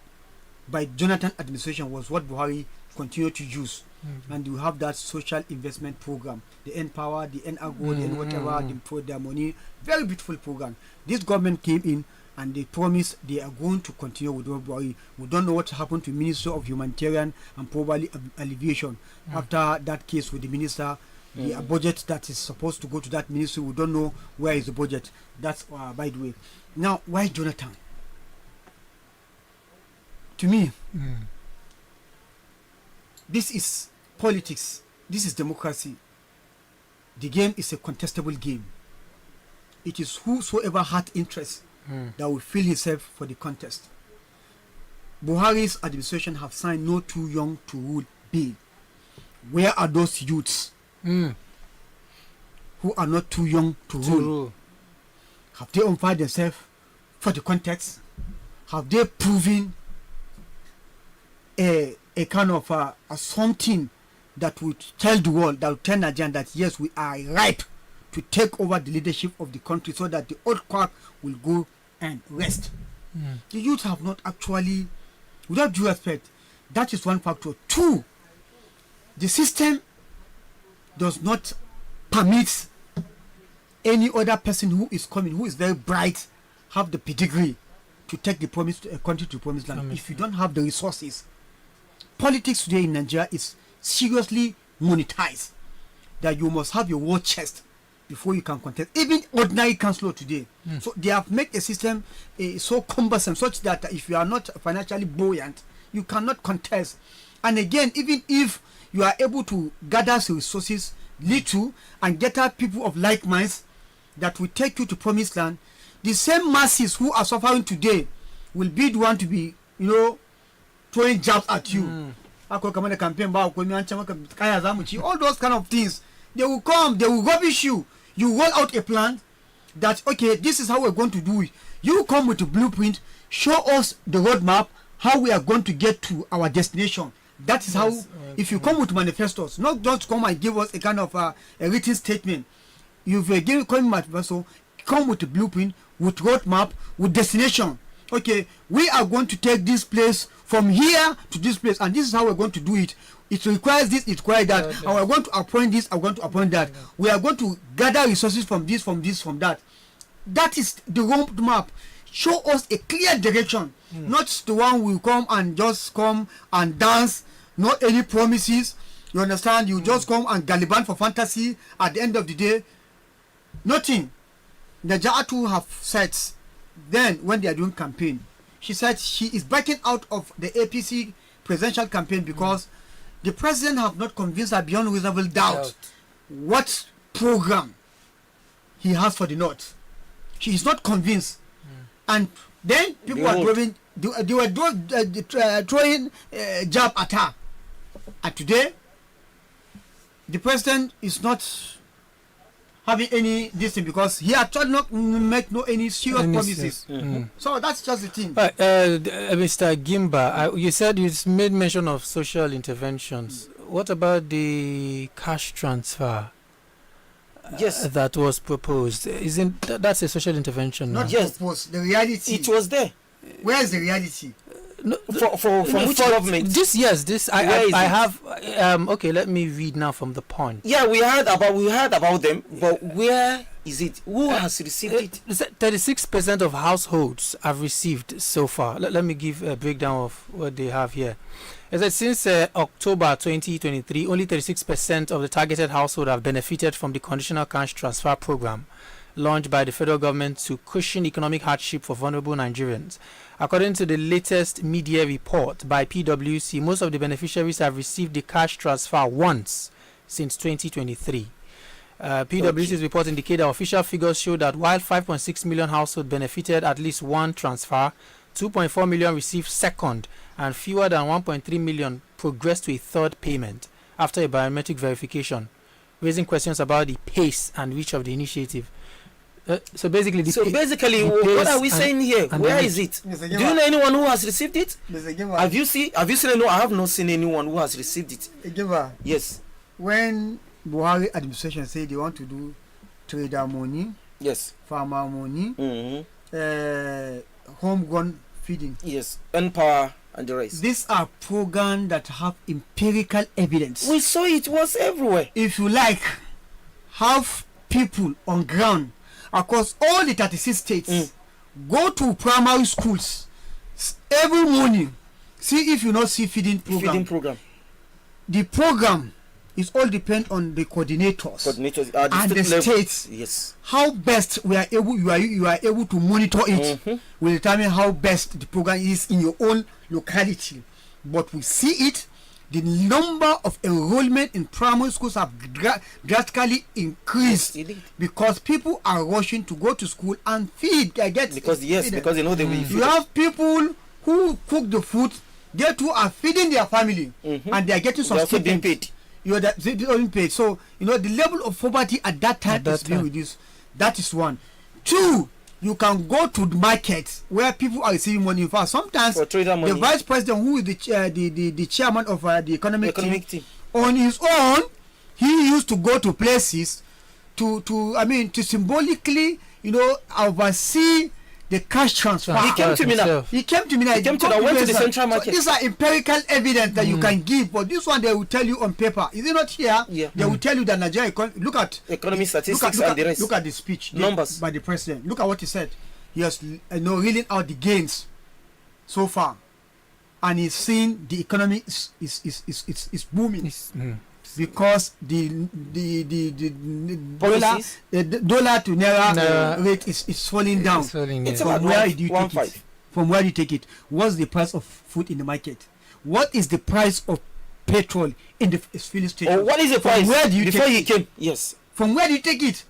by Jonathan administration was what Buhari continued to use. And you have that social investment program, the N-Power, the N-Agro, the N-whatever, they put their money. Very beautiful program. This government came in and they promised they are going to continue with Buhari. We don't know what happened to Minister of Humanitarian and Poverty Alleviation after that case with the minister. The budget that is supposed to go to that ministry, we don't know where is the budget. That's by the way. Now, why Jonathan? To me, this is politics. This is democracy. The game is a contestable game. It is whosoever had interest that will feel himself for the contest. Buhari's administration have signed no too young to rule bill. Where are those youths who are not too young to rule? Have they unfired themselves for the context? Have they proven a kind of something that would tell the world, that would tell Nigeria that yes, we are ripe to take over the leadership of the country, so that the old quack will go and rest? The youth have not actually, without due respect, that is one factor. Two, the system does not permit any other person who is coming, who is very bright, have the pedigree to take the country to promised land. If you don't have the resources, politics today in Nigeria is seriously monetized, that you must have your war chest before you can contest. Even ordinary councillor today. So they have made a system so cumbersome, such that if you are not financially buoyant, you cannot contest. And again, even if you are able to gather resources little and get out people of like minds that will take you to promised land, the same masses who are suffering today will be the one to be, throwing jabs at you. All those kind of things. They will come, they will rubbish you. You roll out a plan that, okay, this is how we're going to do it. You come with a blueprint, show us the roadmap, how we are going to get to our destination. That is how, if you come with manifestos, not just come and give us a kind of a written statement. If you're coming manifesto, come with a blueprint, with roadmap, with destination. Okay, we are going to take this place from here to this place, and this is how we're going to do it. It requires this, it requires that, and we're going to appoint this, I'm going to appoint that. We are going to gather resources from this, from that. That is the roadmap. Show us a clear direction, not the one we come and just come and dance, not any promises. You understand? You just come and gallivant for fantasy. At the end of the day, nothing. Najatu have said, then when they are doing campaign, she said she is backing out of the APC presidential campaign because the president have not convinced her beyond reasonable doubt what program he has for the North. She is not convinced. And then people are throwing, they were throwing jab at her. And today, the president is not having any this thing because he actually not make any serious promises. So that's just the thing. Mr. Gimba, you said you made mention of social interventions. What about the cash transfer? Yes, that was proposed. Isn't that's a social intervention? Not proposed. The reality. It was there. Where is the reality? No, for which government? This I have. Okay, let me read now from the Punch. Yeah, we heard about them, but where is it? Who has received it? 36% of households have received so far. Let me give a breakdown of what they have here. It said since October 2023, only 36% of the targeted household have benefited from the conditional cash transfer program launched by the federal government to cushion economic hardship for vulnerable Nigerians. According to the latest media report by PwC, most of the beneficiaries have received the cash transfer once since 2023. PwC's report indicated that official figures show that while 5.6 million households benefited at least one transfer, 2.4 million received second, and fewer than 1.3 million progressed to a third payment after a biometric verification, raising questions about the pace and reach of the initiative. So basically, what are we saying here? Where is it? Do you know anyone who has received it? Have you seen anyone? I have not seen anyone who has received it. Yes. When Buhari administration say they want to do trader money, yes, farmer money, homegrown feeding, yes, Empower and the rest. These are programs that have empirical evidence. We saw it was everywhere. If you like, have people on ground across all the 36 states go to primary schools every morning, see if you not see feeding program. The program is all depend on the coordinators and the states. Yes. How best you are able to monitor it will determine how best the program is in your own locality. But we see it. The number of enrollment in primary schools have drastically increased because people are rushing to go to school and feed. Because they know they will feed. You have people who cook the food. They too are feeding their family and they are getting some being paid. They're being paid. So the level of poverty at that time is being reduced. That is one. Two, you can go to the market where people are receiving money. For sometimes the vice president, who is the chairman of the economic team, on his own, he used to go to places to symbolically oversee the cash transfer. He came to me now. He came to the central market. So these are empirical evidence that you can give, but this one they will tell you on paper. Is it not here? Yeah. They will tell you that Nigeria look at economic statistics and the rest. Look at the speech numbers by the president. Look at what he said. He has reeling out the gains so far, and he's saying the economy is booming. Because the dollar to naira rate is falling down. It's about where do you take it? From where do you take it? What's the price of food in the market? What is the price of petrol in the filling station? What is the price? Where do you before take he it? came? Yes. From where do you take it?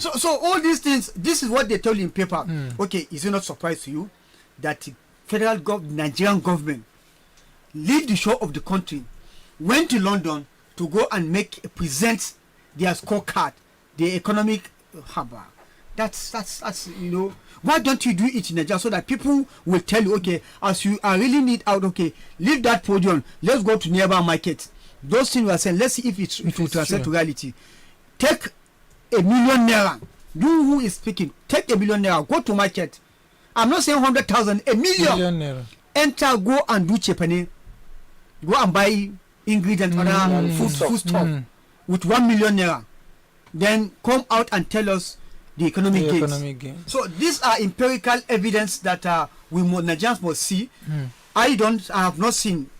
So all these things, this is what they tell you in paper. Okay, is it not surprise to you that the Nigerian government leave the shore of the country, went to London to go and present their scorecard, the economic harbor? That's why don't you do it in Nigeria so that people will tell you, okay, as you are really need out, okay, leave that podium, let's go to nearby market. Those things we are saying, let's see if it will translate to reality. Take 1 million naira. You who is speaking, take 1 million naira, go to market. I'm not saying 100,000, 1 million naira. Enter, go and do chepane. Go and buy ingredients other food stuff with 1 million naira, then come out and tell us the economic gains. So these are empirical evidence that we Nigerians must see. I have not seen.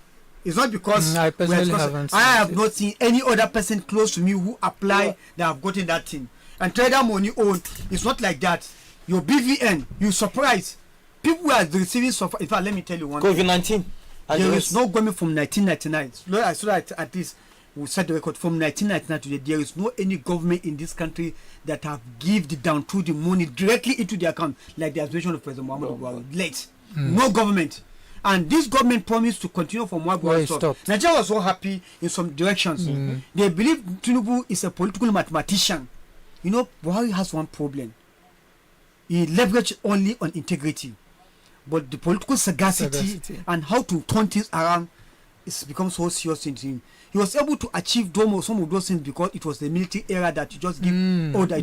It's not because I personally haven't. I have not seen any other person close to me who apply that have gotten that thing. And trader money own, it's not like that. Your BVN, you surprise people are receiving. In fact, let me tell you one. COVID-19. There is no government from 1999. I saw that at least we set the record from 1999 to today. There is no any government in this country that have given down to the money directly into the account like the administration of President Muhammadu Buhari. Late, no government, and this government promised to continue from what Buhari stopped. Nigeria was so happy in some directions. They believe Tinubu is a political mathematician. Buhari has one problem. He leveraged only on integrity. But the political sagacity and how to turn things around is become so serious in him. He was able to achieve some of those things because it was the military era that you just give order,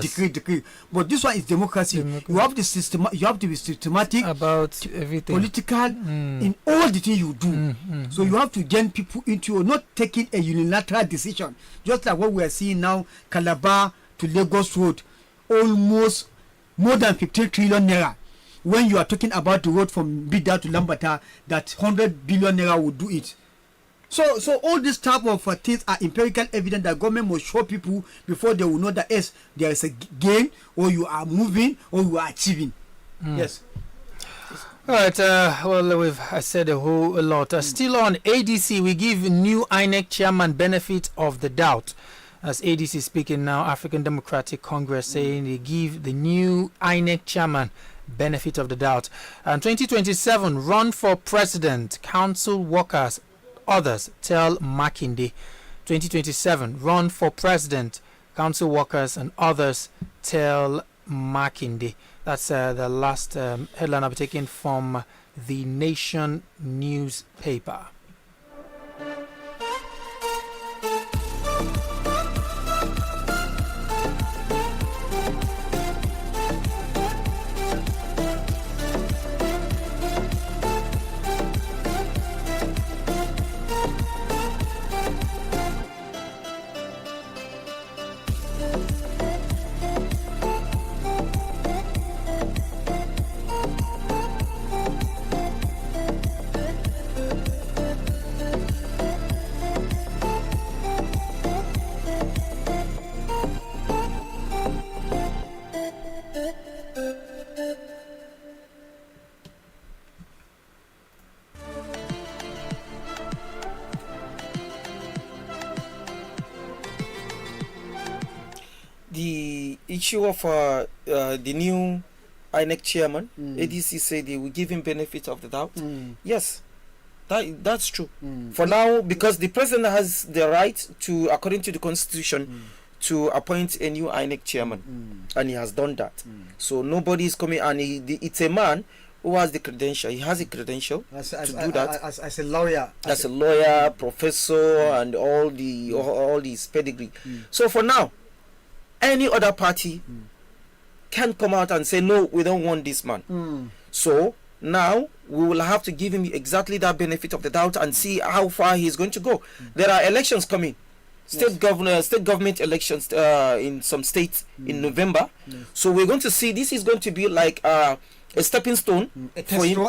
decree. But this one is democracy. You have the system. You have to be systematic about everything, political in all the things you do. So you have to get people into not taking a unilateral decision, just like what we are seeing now, Calabar to Lagos Road. almost more than 15 trillion naira. When you are talking about the road from Bida to Lambata, that 100 billion naira would do it. So all this type of things are empirical evidence that government must show people before they will know that yes, there is a gain, or you are moving, or you are achieving. Yes. All right. Well, I said a whole lot. Still on ADC, we give new INEC chairman benefit of the doubt. As ADC speaking now, African Democratic Congress saying they give the new INEC chairman benefit of the doubt. And 2027 run for president, council workers, others tell Makinde. 2027 run for president, council workers and others tell Makinde. That's the last headline I'll be taking from the Nation newspaper. The issue of the new INEC chairman, ADC said they will give him benefit of the doubt. Yes, that's true. For now, because the president has the right to, according to the constitution, to appoint a new INEC chairman, and he has done that. So nobody is coming, and it's a man who has the credential. He has a credential to do that. As a lawyer. As a lawyer, professor, and all these pedigree. So for now, any other party can come out and say, no, we don't want this man. So now we will have to give him exactly that benefit of the doubt and see how far he's going to go. There are elections coming, state government elections in some states in November. So we're going to see, this is going to be like a stepping stone for him.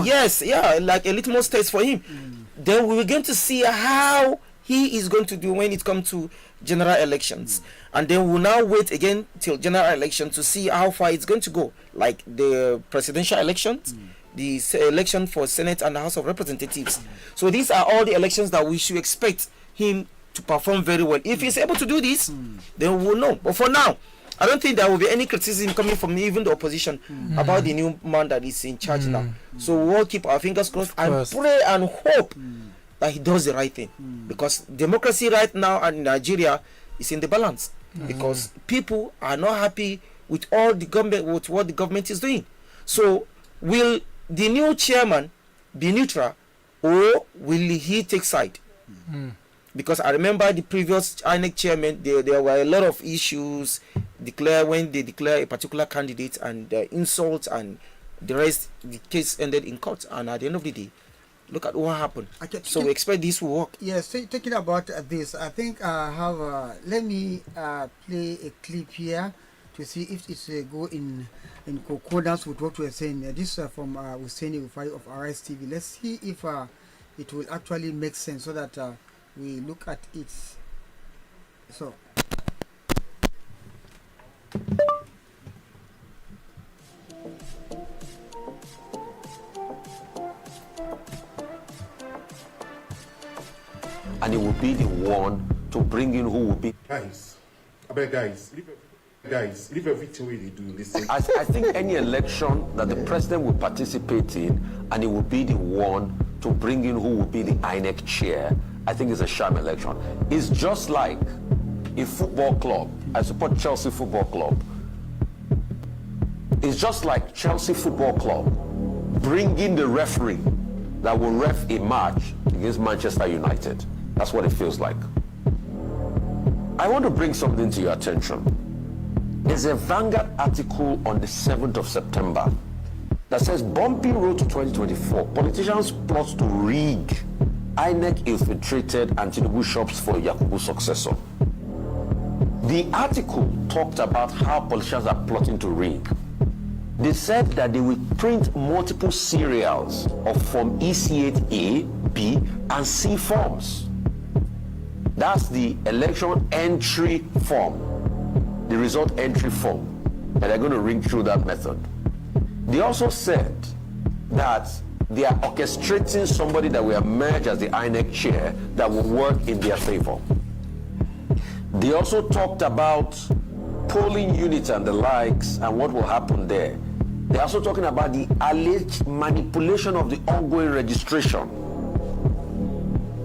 Yes, like a litmus test for him. Then we're going to see how he is going to do when it comes to general elections. And then we'll now wait again till general election to see how far it's going to go. Like the presidential elections, the election for Senate and the House of Representatives. So these are all the elections that we should expect him to perform very well. If he's able to do this, then we'll know. But for now, I don't think there will be any criticism coming from even the opposition about the new man that is in charge now. So we'll keep our fingers crossed and pray and hope that he does the right thing. Because democracy right now in Nigeria is in the balance. Because people are not happy with all the government, with what the government is doing. So will the new chairman be neutral, or will he take side? Because I remember the previous INEC chairman, there were a lot of issues when they declare a particular candidate, and insults and the rest. The case ended in court, and at the end of the day, look at what happened. So we expect this will work. Yes, talking about this, I think I have. Let me play a clip here to see if it's go in concordance with what we are saying. This is from Hussein Rufai of RSTV. Let's see if it will actually make sense, so that we look at it. So. And it will be the one to bring in who will be. Guys, leave everything where they do. Listen. I think any election that the president will participate in, and it will be the one to bring in who will be the INEC chair, I think is a sham election. It's just like a football club. I support Chelsea Football Club. It's just like Chelsea Football Club bringing the referee that will ref a match against Manchester United. That's what it feels like. I want to bring something to your attention. There's a Vanguard article on the 7th of September that says bumpy road to 2024. Politicians plot to rig. INEC infiltrated and Tinubu shops for Yakubu's successor. The article talked about how politicians are plotting to rig. They said that they will print multiple serials of Form EC8A, B, and C forms. That's the election entry form, the result entry form, and they're going to ring through that method. They also said that they are orchestrating somebody that will emerge as the INEC chair that will work in their favor. They also talked about polling units and the likes and what will happen there. They're also talking about the alleged manipulation of the ongoing registration,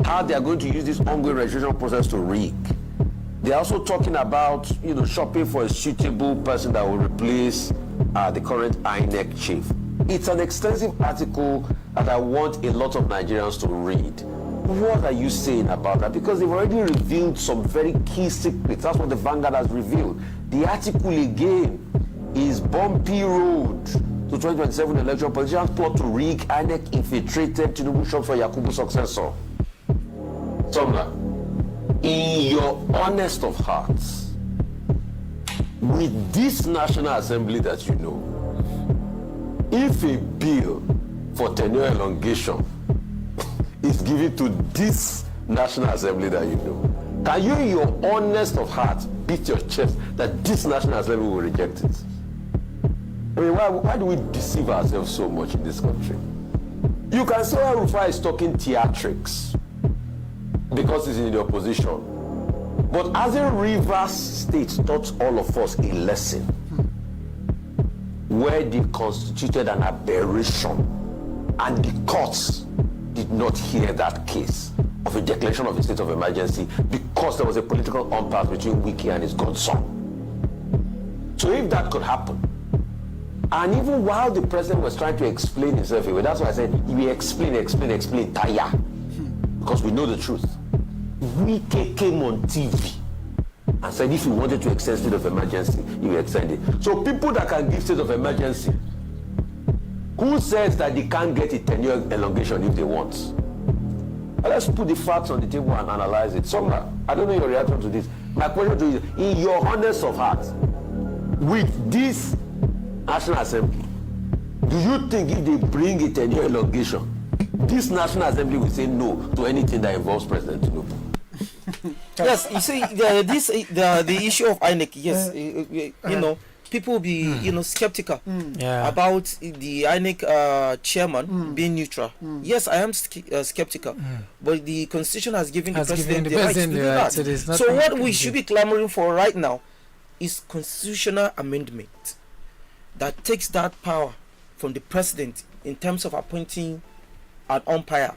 how they are going to use this ongoing registration process to rig. They're also talking about, shopping for a suitable person that will replace the current INEC chief. It's an extensive article that I want a lot of Nigerians to read. What are you saying about that? Because they've already revealed some very key secrets. That's what the Vanguard has revealed. The article again is bumpy road to 2027 election. Politicians plot to rig INEC infiltrated Tinubu shop for Yakubu's successor. Somna, in your honest of hearts, with this National Assembly that you know, if a bill for tenure elongation is given to this National Assembly that you know, can you in your honest of heart beat your chest that this National Assembly will reject it? I mean, why do we deceive ourselves so much in this country? You can say Rufai is talking theatrics because he's in the opposition. But as a Rivers State taught all of us a lesson where they constituted an aberration and the courts did not hear that case of a declaration of a state of emergency because there was a political impasse between Wiki and his godson. So if that could happen, and even while the president was trying to explain himself away, that's why I said, he will explain, tire, because we know the truth. Wiki came on TV and said if he wanted to extend state of emergency, he will extend it. So people that can give state of emergency, who says that they can't get a tenure elongation if they want? Well, let's put the facts on the table and analyze it. Somewhere, I don't know your reaction to this. My question to you is, in your honest of heart, with this National Assembly, do you think if they bring a tenure elongation, this National Assembly will say no to anything that involves President Tinubu? Yes, you see, the issue of INEC, yes, people will be, skeptical about the INEC chairman being neutral. Yes, I am skeptical, but the Constitution has given the president the right to do that. So what we should be clamoring for right now is constitutional amendment that takes that power from the president in terms of appointing an umpire.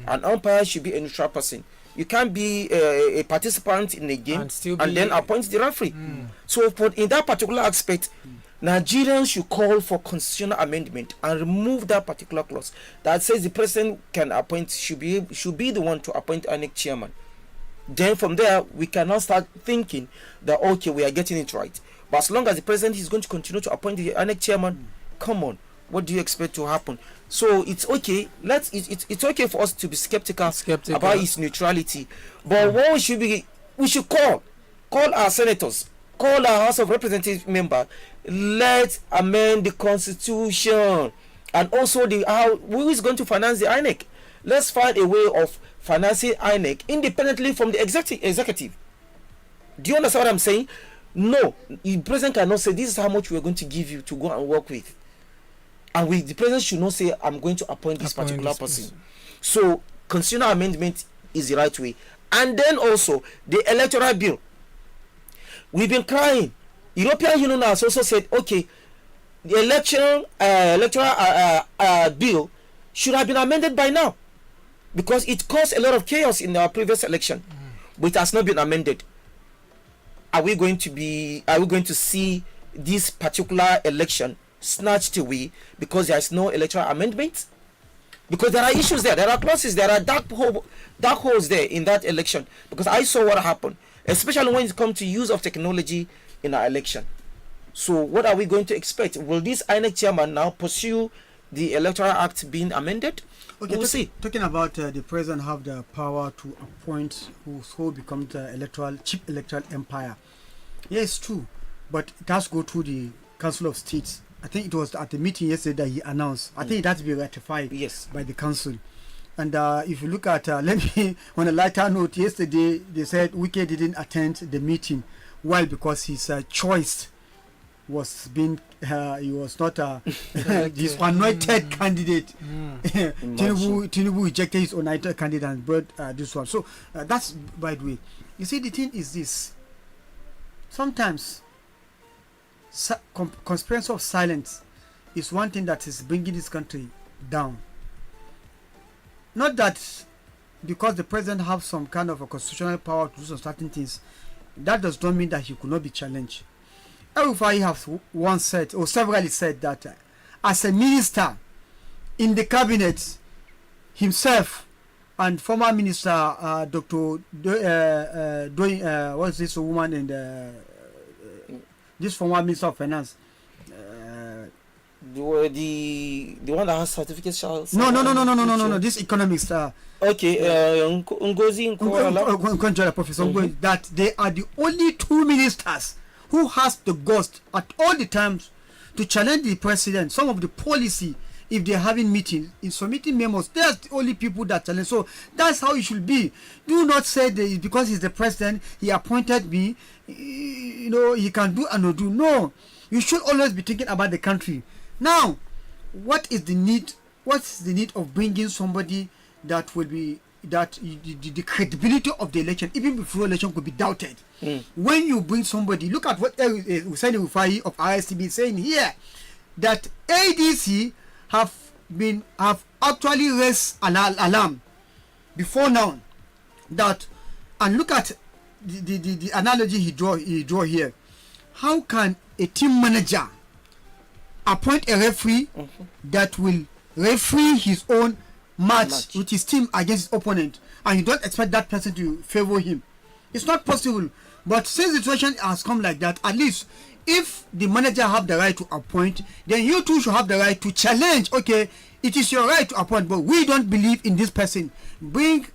An umpire should be a neutral person. You can't be a participant in a game and then appoint the referee. So in that particular aspect, Nigerians should call for constitutional amendment and remove that particular clause that says the president can appoint, should be the one to appoint INEC chairman. Then from there, we cannot start thinking that, okay, we are getting it right. But as long as the president is going to continue to appoint the INEC chairman, come on, what do you expect to happen? So it's okay. It's okay for us to be skeptical about his neutrality. But what we should call our senators, call our House of Representatives member. Let's amend the Constitution, and also who is going to finance the INEC. Let's find a way of financing INEC independently from the executive. Do you understand what I'm saying? No, the president cannot say this is how much we're going to give you to go and work with. And the president should not say, I'm going to appoint this particular person. So, constitutional amendment is the right way. And then also, the electoral bill. We've been crying. European Union has also said, okay, the electoral bill should have been amended by now. Because it caused a lot of chaos in our previous election. But it has not been amended. Are we going to see this particular election snatched away because there is no electoral amendment? Because there are issues there, there are clauses, there are dark holes there in that election. Because I saw what happened, especially when it comes to use of technology in our election. So what are we going to expect? Will this INEC chairman now pursue the Electoral Act being amended? Okay, we'll see. Talking about the president have the power to appoint who becomes the chief electoral empire. Yeah, it's true, but it has to go through the Council of States. I think it was at the meeting yesterday that he announced. I think it has to be ratified Yes. by the council. And if you look at, let me, on a lighter note, yesterday they said Wike didn't attend the meeting. Why? Because his choice was being, he was not his anointed candidate. Tinubu rejected his anointed candidate and brought this one. So that's, by the way, you see, the thing is this. Sometimes conspiracy of silence is one thing that is bringing this country down. Not that because the president has some kind of a constitutional power to do some certain things, that does not mean that he could not be challenged. Everybody has once said, or severally said, that as a minister in the cabinet, himself and former minister Dr. What's this woman in this former minister of finance? The one that has certificates shall No. This economist. Okay, Ngozi Nkwala. Professor Ngozi, that they are the only two ministers who has the gust at all the times to challenge the president. Some of the policy, if they're having meetings, in submitting memos, they're the only people that challenge. So that's how it should be. Do not say that because he's the president, he appointed me, you know, he can do and not do. No, you should always be thinking about the country. Now, what is the need? What's the need of bringing somebody that will be that the credibility of the election, even before election, could be doubted? When you bring somebody, look at what Hussein Rufai of RSTB saying here, that ADC have actually raised an alarm before now. That, and look at the analogy he draw here. How can a team manager appoint a referee that will referee his own match with his team against his opponent, and you don't expect that person to favor him? It's not possible. But since the situation has come like that, at least if the manager have the right to appoint, then you too should have the right to challenge. Okay, it is your right to appoint, but we don't believe in this person. Bring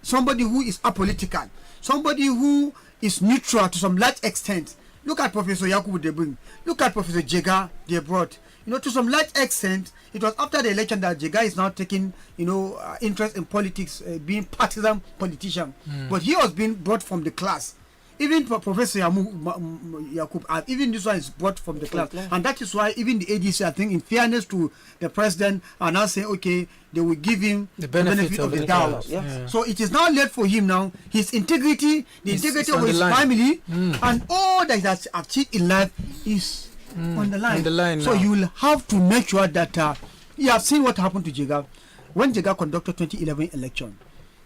somebody who is apolitical, somebody who is neutral to some large extent. Look at Professor Yakubu they bring. Look at Professor Jega they brought. You know, to some large extent, it was after the election that Jega is now taking, you know, interest in politics, being partisan politician. But he was being brought from the class. Even for Professor Yakub, even this one is brought from the class. And that is why even the ADC, I think, in fairness to the president, are now saying, okay, they will give him the benefit of the doubt. So it is now late for him now. His integrity, the integrity of his family, and all that he has achieved in life is on the line. So you will have to make sure that you have seen what happened to Jega. When Jega conducted 2011 election,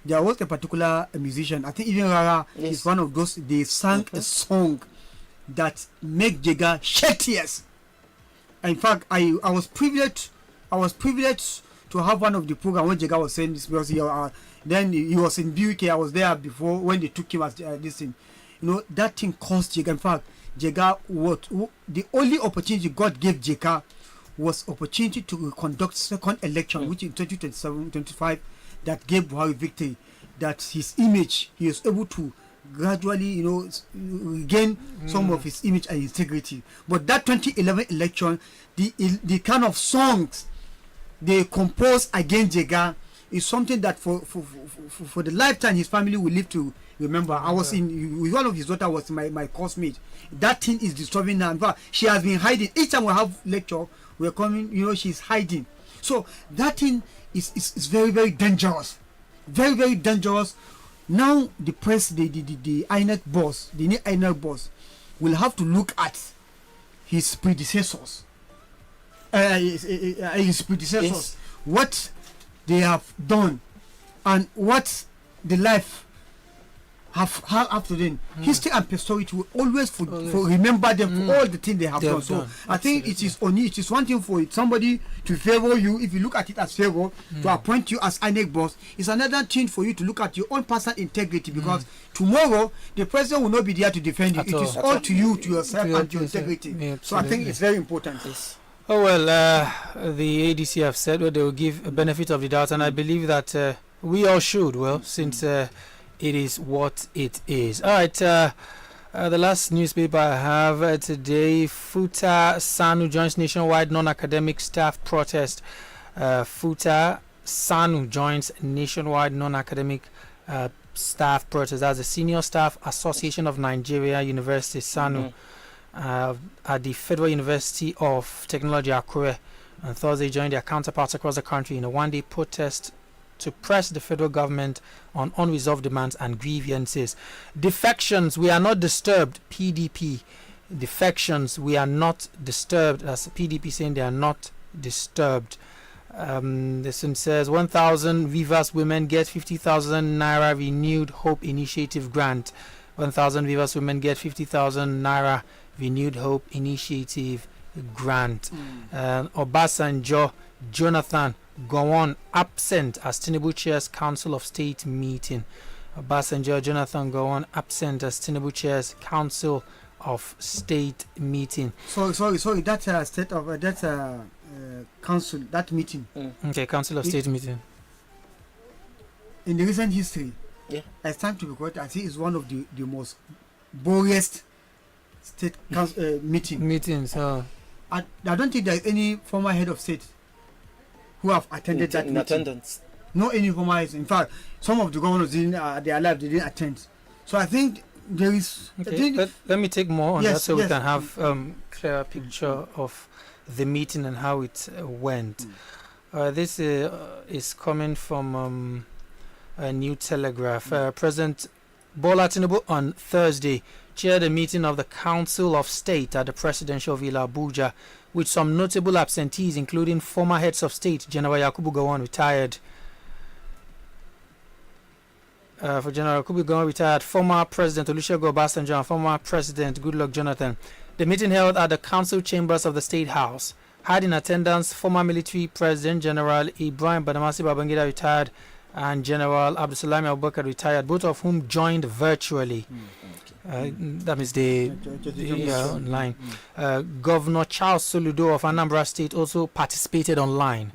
there was a particular musician, I think even Rara is one of those, they sang a song that make Jega shed tears. In fact, I was privileged to have one of the program when Jega was saying this, because then he was in BUK. I was there before when they took him as this thing. You know, that thing cost Jega. In fact, Jega, the only opportunity God gave Jega was opportunity to conduct second election, which in 2027-25, that gave Buhari victory. That his image, he was able to gradually, you know, regain some of his image and integrity. But that 2011 election, the kind of songs they composed against Jega is something that for the lifetime his family will live to remember. I was with one of his daughter was my coursemate. That thing is disturbing her. In fact, she has been hiding. Each time we have lecture, we're coming, you know, she's hiding. So that thing is very, very dangerous. Very, very dangerous. Now the press, the INEC boss, the new INEC boss will have to look at his predecessors. What they have done and what the life have after them. History and posterity will always for remember them for all the things they have done. So I think it is one thing for somebody to favor you, if you look at it as favor, to appoint you as INEC boss. It's another thing for you to look at your own personal integrity, because tomorrow the president will not be there to defend you. It is all to you, to yourself, and to your integrity. So I think it's very important. Oh well, the ADC have said they will give a benefit of the doubt, and I believe that we all should. Well, since it is what it is. All right. The last newspaper I have today, Futa Sanu joins nationwide non-academic staff protest. Futa Sanu joins nationwide non-academic staff protest. That's the Senior Staff Association of Nigeria University, SANU, at the Federal University of Technology, Akure. On Thursday, joined their counterparts across the country in a one-day protest to press the federal government on unresolved demands and grievances. Defections, we are not disturbed. PDP. Defections, we are not disturbed. That's PDP saying they are not disturbed. This one says 1,000 Vivas women get 50,000 naira renewed Hope Initiative grant. 1,000 Vivas women get 50,000 naira renewed Hope Initiative grant. Obasanjo Jonathan Gowon absent as Tinubu chairs Council of State meeting. Obasanjo Jonathan Gowon absent as Tinubu chairs Council of State meeting. Sorry. That's state of that's council, that meeting. Okay, Council of State meeting. In the recent history, Yeah. as time to be quoted, I think it's one of the most boringest state council Meetings. I don't think there is any former head of state who have attended that in meeting. attendance. No any former heads. In fact, some of the governors didn't. They are alive. They didn't attend. So I think there is. I Okay, think, let me take more on Yes, that so we yes. can have clearer picture of the meeting and how it went. This is coming from a New Telegraph. President Bola Tinubu on Thursday chaired a meeting of the Council of State at the Presidential Villa Abuja with some notable absentees, including former heads of state General Yakubu Gowon, retired. For General Yakubu Gowon, retired, former President Olusegun Obasanjo and former President Goodluck Jonathan. The meeting held at the council chambers of the State House had in attendance former military President General Ibrahim Badamasi Babangida, retired, and General Abdulsalami Abubakar, retired, both of whom joined virtually. That means they online. Governor Charles Soludo of Anambra State also participated online.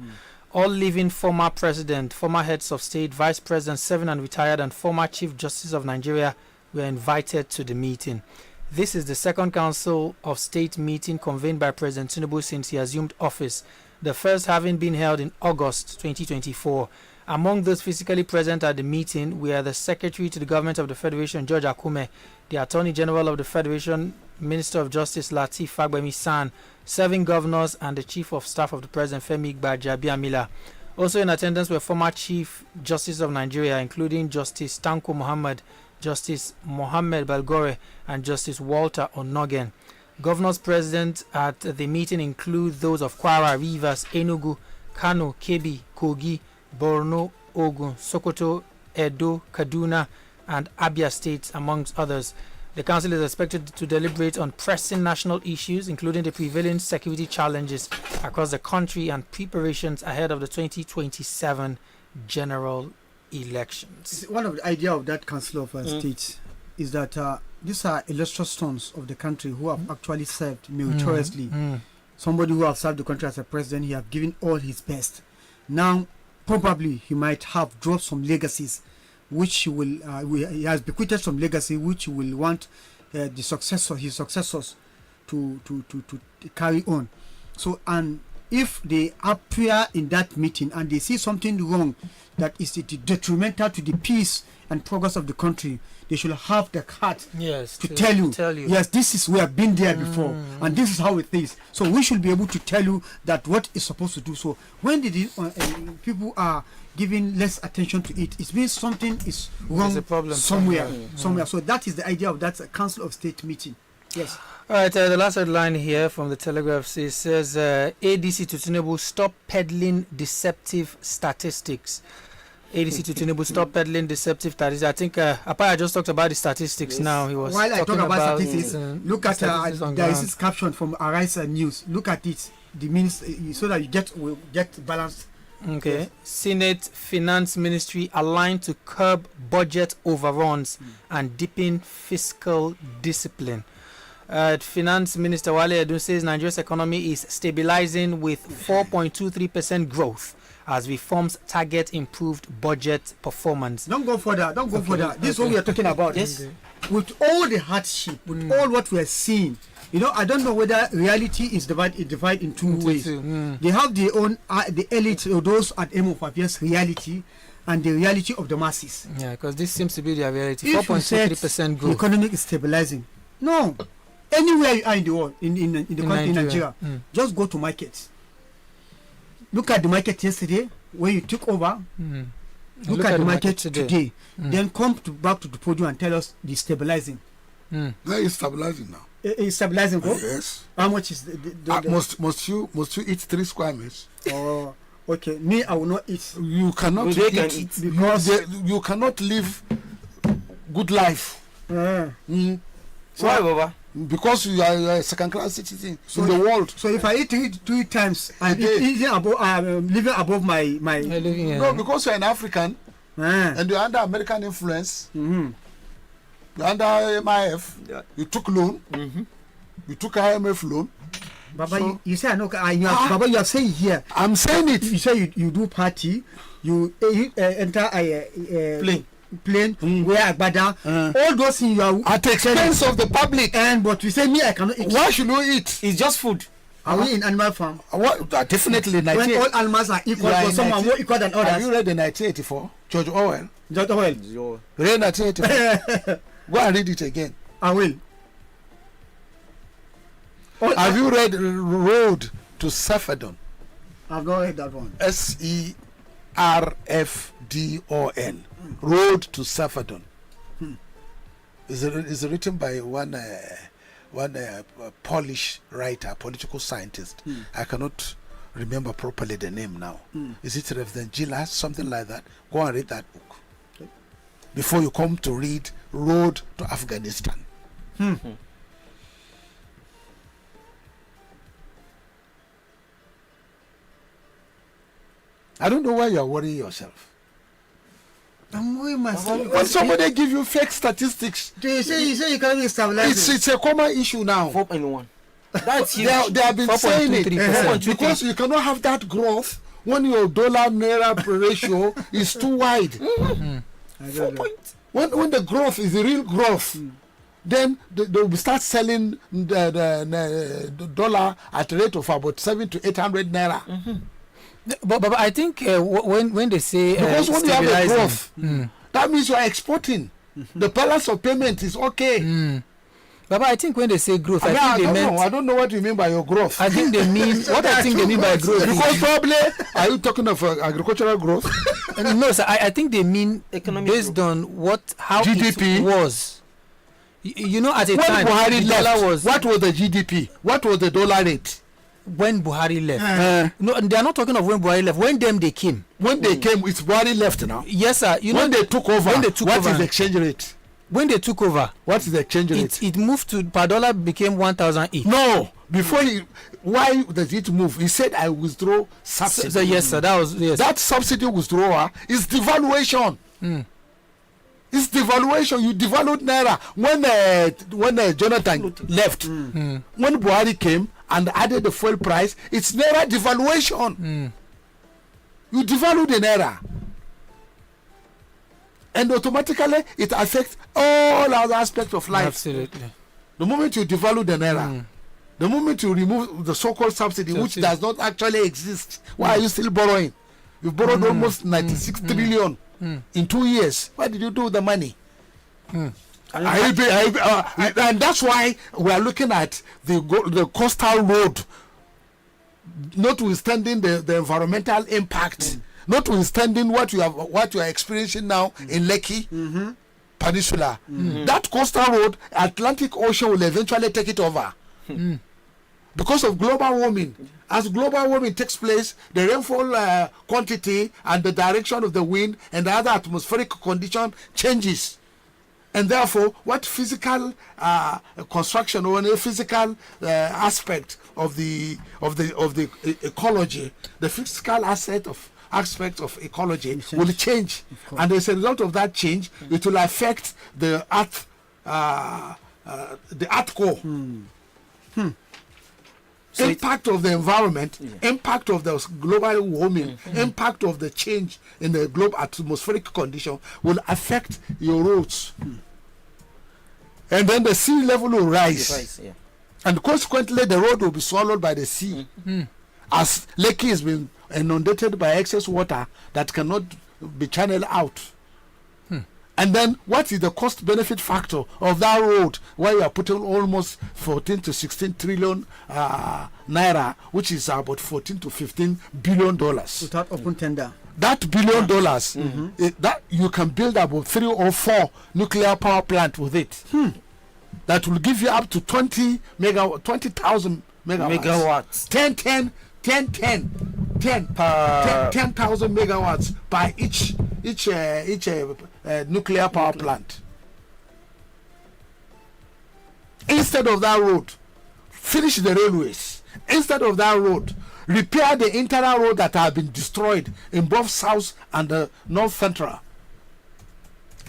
All living former president, former heads of state, vice president, serving and retired, and former chief justice of Nigeria were invited to the meeting. This is the second Council of State meeting convened by President Tinubu since he assumed office, the first having been held in August 2024. Among those physically present at the meeting were the Secretary to the Government of the Federation, George Akume, the Attorney General of the Federation, Minister of Justice, Lateef Fagbemi-San, serving governors, and the Chief of Staff of the President, Femi Gbajabiamila. Also in attendance were former Chief Justice of Nigeria, including Justice Tanko Muhammad, Justice Mohammed Balgore, and Justice Walter Onogen. Governors present at the meeting include those of Kwara, Rivers, Enugu, Kano, Kebbi, Kogi, Borno, Ogun, Sokoto, Edo, Kaduna, and Abia states, amongst others. The council is expected to deliberate on pressing national issues, including the prevailing security challenges across the country and preparations ahead of the 2027 general elections. one of the idea of that council of state is that these are illustrious sons of the country who have actually served meritoriously. Somebody who has served the country as a president, he have given all his best. Now, probably he might have dropped some legacies, which he has bequeathed some legacy which he will want his successors to carry on. So, and if they appear in that meeting and they see something wrong that is detrimental to the peace and progress of the country, they should have the heart to tell you, yes, this is, we have been there before, and this is how it is. So we should be able to tell you that what is supposed to do. So when people are giving less attention to it, it means something is wrong. There's a problem somewhere. So that is the idea of that Council of State meeting. Yes. All right, the last headline here from the Telegraph says ADC to Tinubu, stop peddling deceptive statistics. ADC to Tinubu, stop peddling deceptive statistics. I think Apaya just talked about the statistics now. He was While I talking talk about statistics, look at statistics on there is ground. this caption from Arise News. Look at it. The means so that you get balanced. Okay. Yes. Senate Finance Ministry aligned to curb budget overruns and deepen fiscal discipline. Finance Minister Wale Edun says Nigeria's economy is stabilizing with 4.23% growth as reforms target improved budget performance. Don't go further. Don't go further. This is what we are talking about. Yes. Okay. With all the hardship, with all what we are seeing, I don't know whether reality is divided in two ways. They have their own, the elite, or those at M5 reality, and the reality of the masses. Yeah, because this seems to be their reality. If you said 4.23% the growth. economy is stabilizing, no. Anywhere you are in the world, in the country, in Nigeria, just go to markets. Look at the market yesterday when you took over. Look at the market today. Then come back to the podium and tell us the stabilizing. Where is stabilizing now? It's stabilizing. Yes. How much is the Must you eat 3 square meters? Oh, okay. Me, I will not eat. You cannot Well, they eat, can eat. Because you cannot live good life. So Why, Baba? Because you are a second-class citizen in the world. So if I eat three times, I'm living above my No, because you're an African and you're under American influence. You're under MIF. Yeah. You took loan. You took IMF loan. Baba, So- you say I know. Baba, you are saying here. I'm saying it. You say you do party. You enter a plane wear agbada. All those things you are At the expense of the public. but you say me I cannot eat. Why should we eat? It's just food. Are we in animal farm? What? Definitely When 19. all animals are equal, You are but in some are 19 more equal than Have others. you read the 1984? George Orwell. Just well, Your Read 1984. Go and read it again. I will. Have you read Road to Sefardon? I've not read that one. Serfdon. Road to Sefardon. Is written by one Polish writer, political scientist. I cannot remember properly the name now. Is it Reverend Gila? Something like that. Go and read that book before you come to read Road to Afghanistan. I don't know why you are worrying yourself. I'm worrying myself. When somebody give you fake statistics, You say you can't be stabilizing. it's a common issue now. 4.1. That's huge. They have been saying it 4.23%. because you cannot have that growth when your dollar naira ratio is too wide. I don't know. When the growth is the real growth, then they will start selling the dollar at a rate of about 700 to 800 naira. But I think when they say Because when you have a stabilizing, growth, that means you are exporting. The balance of payment is okay. But I think when they say growth, I don't know what you mean by your growth. I think they mean what I think they mean by growth. Because probably, are you talking of agricultural growth? No, sir. I think they mean Economic based on how GDP? it was. You know, at a When time, Buhari the dollar left, was what was the GDP? What was the dollar rate? when Buhari left. No, they are not talking of when Buhari left. When they came. When they came, it's Buhari left now. Yes, sir. You know, When they took over, when they took what over- is the exchange rate? when they took over, What is the exchange rate? it moved to per dollar became 1,000 each. No, before why does it move? He said, I withdraw subsidy. So yes, sir. That was yes. That subsidy withdrawal is devaluation. It's devaluation. You devalued naira. When Jonathan left, when Buhari came and added the fuel price, it's naira devaluation. You devalue the naira, and automatically it affects all other aspects of life. Absolutely. The moment you devalue the naira, the moment you remove the so-called subsidy, which Subsidy. does not actually exist, why are you still borrowing? You borrowed almost 96 trillion in 2 years. What did you do with the money? And that's why we are looking at the coastal road, notwithstanding the environmental impact, notwithstanding what you are experiencing now in Lekki Peninsula. That coastal road, Atlantic Ocean will eventually take it over. Because of global warming. As global warming takes place, the rainfall quantity and the direction of the wind and the other atmospheric condition changes. And therefore, what physical construction or any physical aspect of the ecology, the physical aspect of ecology will change, and as a result of that change, it will affect the earth core. So impact of the environment, impact of the global warming, impact of the change in the global atmospheric condition will affect your roads. And then the sea level will rise. And consequently, the road will be swallowed by the sea. As Lekki has been inundated by excess water that cannot be channeled out. And then what is the cost benefit factor of that road where you are putting almost 14 to 16 trillion naira, which is about 14 to 15 billion dollars. Without open tender. That $1 billion, that you can build about 3 or 4 nuclear power plant with it. That will give you up to 20,000 megawatts. 10,000 megawatts by each nuclear power plant. Instead of that road, finish the railways. Instead of that road, repair the internal road that have been destroyed in both south and north central.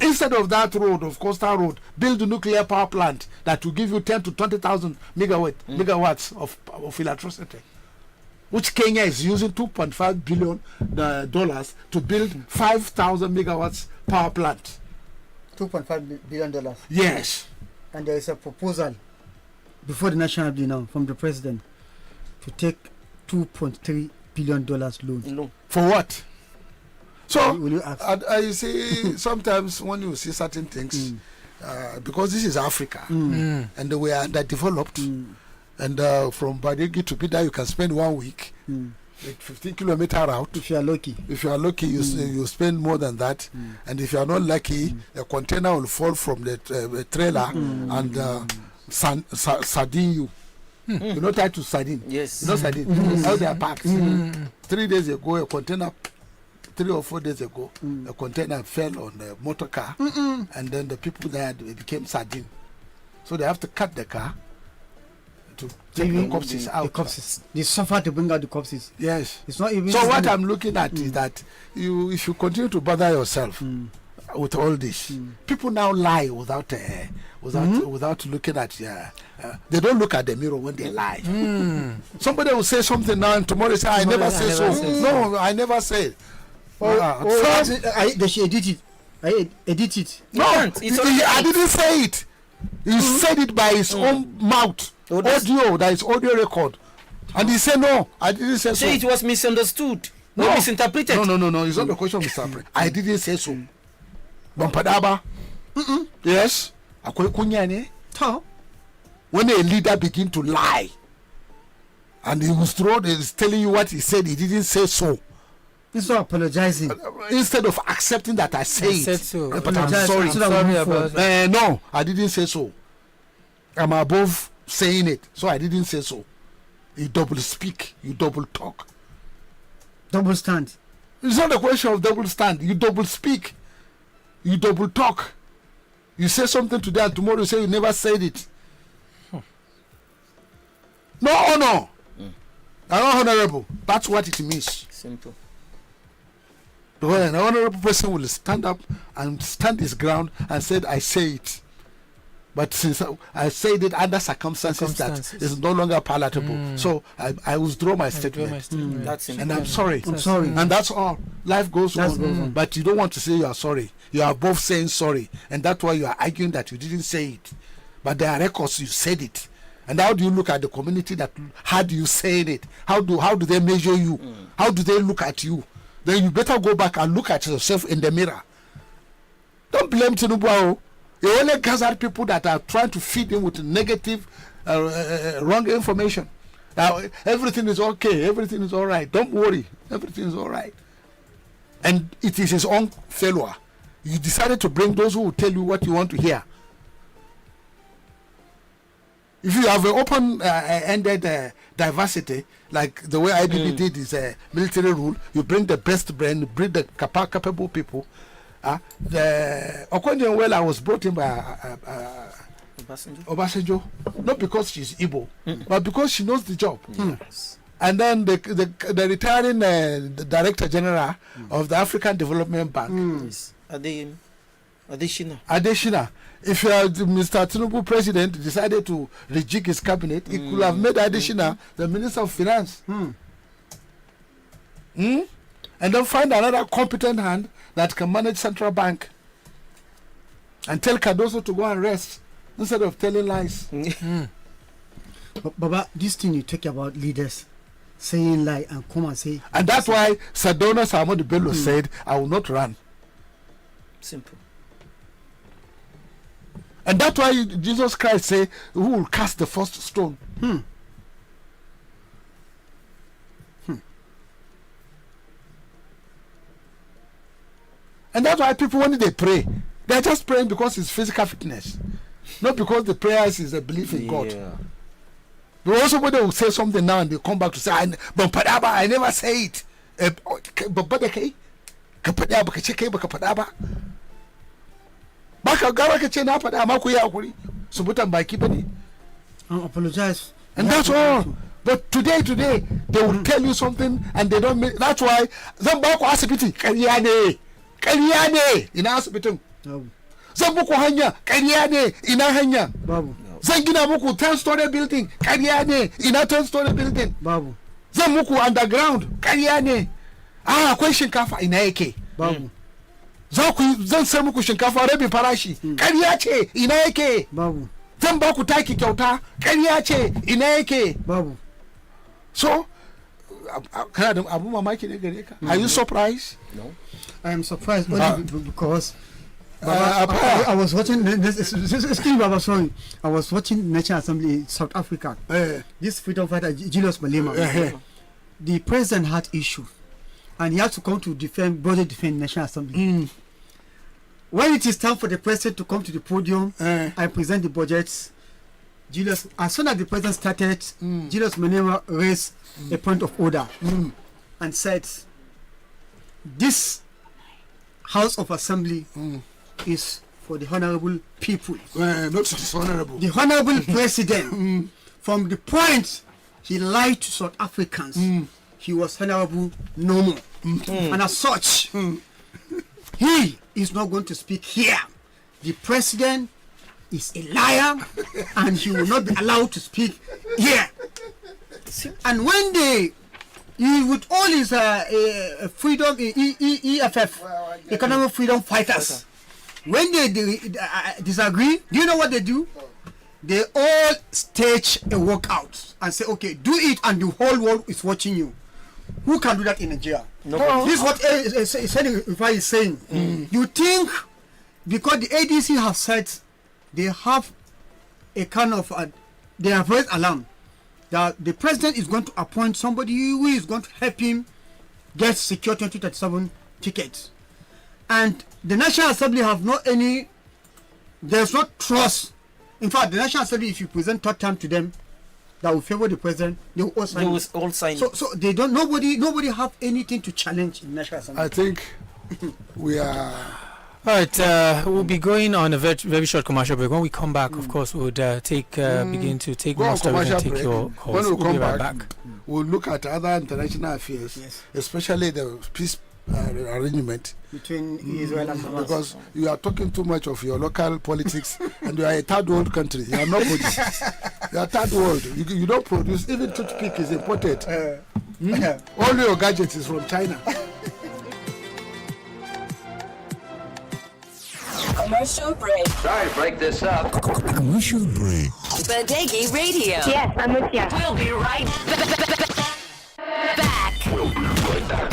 Instead of that road, of coastal road, build a nuclear power plant that will give you 10 to 20,000 megawatts of electricity, which Kenya is using $2.5 billion to build 5,000 megawatts power plant. $2.5 billion. Yes. And there is a proposal before the National Assembly now from the president to take $2.3 billion loan. No. For what? So, will you ask? I see sometimes when you see certain things, because this is Africa, and we are underdeveloped, and from Badeggi to Bida, you can spend 1 week, like 15-kilometer route. If you are lucky. If you are lucky, you spend more than that, and if you are not lucky, a container will fall from the trailer and sardine you. You know, tied to sardine. Yes. You know sardine. How they are packed. 3 days ago, a container. 3 or 4 days ago, a container fell on the motor car, and then the people there became sardine. So they have to cut the car to take the corpses out. The corpses. They suffer to bring out the corpses. Yes. It's not even. So what I'm looking at is that if you continue to bother yourself with all this, people now lie without looking at. They don't look at the mirror when they lie. Somebody will say something now, and tomorrow say, "I never say so." No, I never said. They should edit it. I edit it. No, I didn't say it. He said it by his own mouth. Audio, that is audio record. And he said, no, I didn't say so. Say it was misunderstood. No. Or misinterpreted. No. It's not the question of misinterpreted. I didn't say so. Bampadaba. Yes. When a leader begin to lie, and he was telling you what he said, he didn't say so. He's not apologizing. Instead of accepting that I say it. So. But I'm sorry. Sorry about it. No, I didn't say so. I'm above saying it, so I didn't say so. You double speak, you double talk. Double stand. It's not a question of double stand. You double speak, you double talk. You say something today and tomorrow you say you never said it. No honor. I'm not honorable. That's what it means. Simple. Because an honorable person will stand up and stand his ground and said, I say it. But since I said it under circumstances that is no longer palatable, so I withdraw my statement. That's simple. And I'm sorry. I'm sorry. And that's all. Life goes on. But you don't want to say you are sorry. You are both saying sorry. And that's why you are arguing that you didn't say it. But there are records you said it. And how do you look at the community that had you saying it? How do they measure you? How do they look at you? Then you better go back and look at yourself in the mirror. Don't blame Tinubu. You only gather people that are trying to feed him with negative, wrong information. Now, everything is okay. Everything is all right. Don't worry. Everything is all right. And it is his own failure. You decided to bring those who will tell you what you want to hear. If you have an open-ended diversity, like the way IBB did is a military rule, you bring the best brain, bring the capable people. The Okonjo-Iweala was brought in by Obasanjo, not because she's Igbo, but because she knows the job. Yes. And then the retiring the Director General of the African Development Bank. Yes. Additional. If Mr. Tinubu president decided to rejig his cabinet, he could have made additional the Minister of Finance. And then find another competent hand that can manage central bank. And tell Cardoso to go and rest instead of telling lies. But Baba, this thing you talk about leaders saying lie and come and say. And that's why Sadona Samodi Bello said, I will not run. Simple. And that's why Jesus Christ said, who will cast the first stone? And that's why people, when they pray, they're just praying because it's physical fitness, not because the prayers is a belief in God. But also when they will say something now and they come back to say, but Padaba, I never say it. But Badeggi, apologize. And that's all. But today they will tell you something and they don't make. That's why Zambako Asipiti Kariane in Asipitum. Zambuko Hanya Kariane in Hanya. Babu. Zangina Muku 10-story building Kariane in a 10-story building. Babu. Zamuku underground Kariane. Question kafa in AK. Babu. Zan sai muku shinkafa rabin farashi ƙarya ce ina yake babu. Zan ba ku taki kyauta ƙarya ce ina yake babu. So kana da abu mamaki ne gare ka? Are you surprised? No, I am surprised only because I was watching excuse me, Baba, sorry. I was watching National Assembly in South Africa. This freedom fighter Julius Malema, the president had issue and he had to come to defend National Assembly. When it is time for the president to come to the podium and present the budgets, Julius, as soon as the president started, Julius Malema raised a point of order and said, this House of Assembly is for the honorable people. Not dishonorable. The honorable president, from the point he lied to South Africans, he was honorable no more. And as such, he is not going to speak here. The president is a liar and he will not be allowed to speak here. And when they, with all his freedom, EFF, economic freedom fighters, when they disagree, do you know what they do? They all stage a walkout and say, okay, do it, and the whole world is watching you. Who can do that in Nigeria? No. This is what Senator is saying. You think because the ADC have said they have a kind of they have raised alarm that the president is going to appoint somebody who is going to help him get secure 2037 tickets, and the National Assembly have not any. There's not trust. In fact, the National Assembly, if you present third time to them that will favor the president, they will all sign. They will all sign. So they don't. Nobody have anything to challenge in National Assembly. I think we are. All right, we'll be going on a very short commercial break. When we come back, of course, we'll begin to take more stories and take your calls. When we we'll come be right back, we'll look at other international affairs, especially the peace arrangement between Israel and Hamas. Because you are talking too much of your local politics and you are a third world country. You are nobody. You are third world. You don't produce, even toothpick is imported. All your gadgets is from China. Commercial break. Sorry to break this up. Commercial break. Badeggi Radio. Yes, I'm with you. We'll be right back. We'll be right back.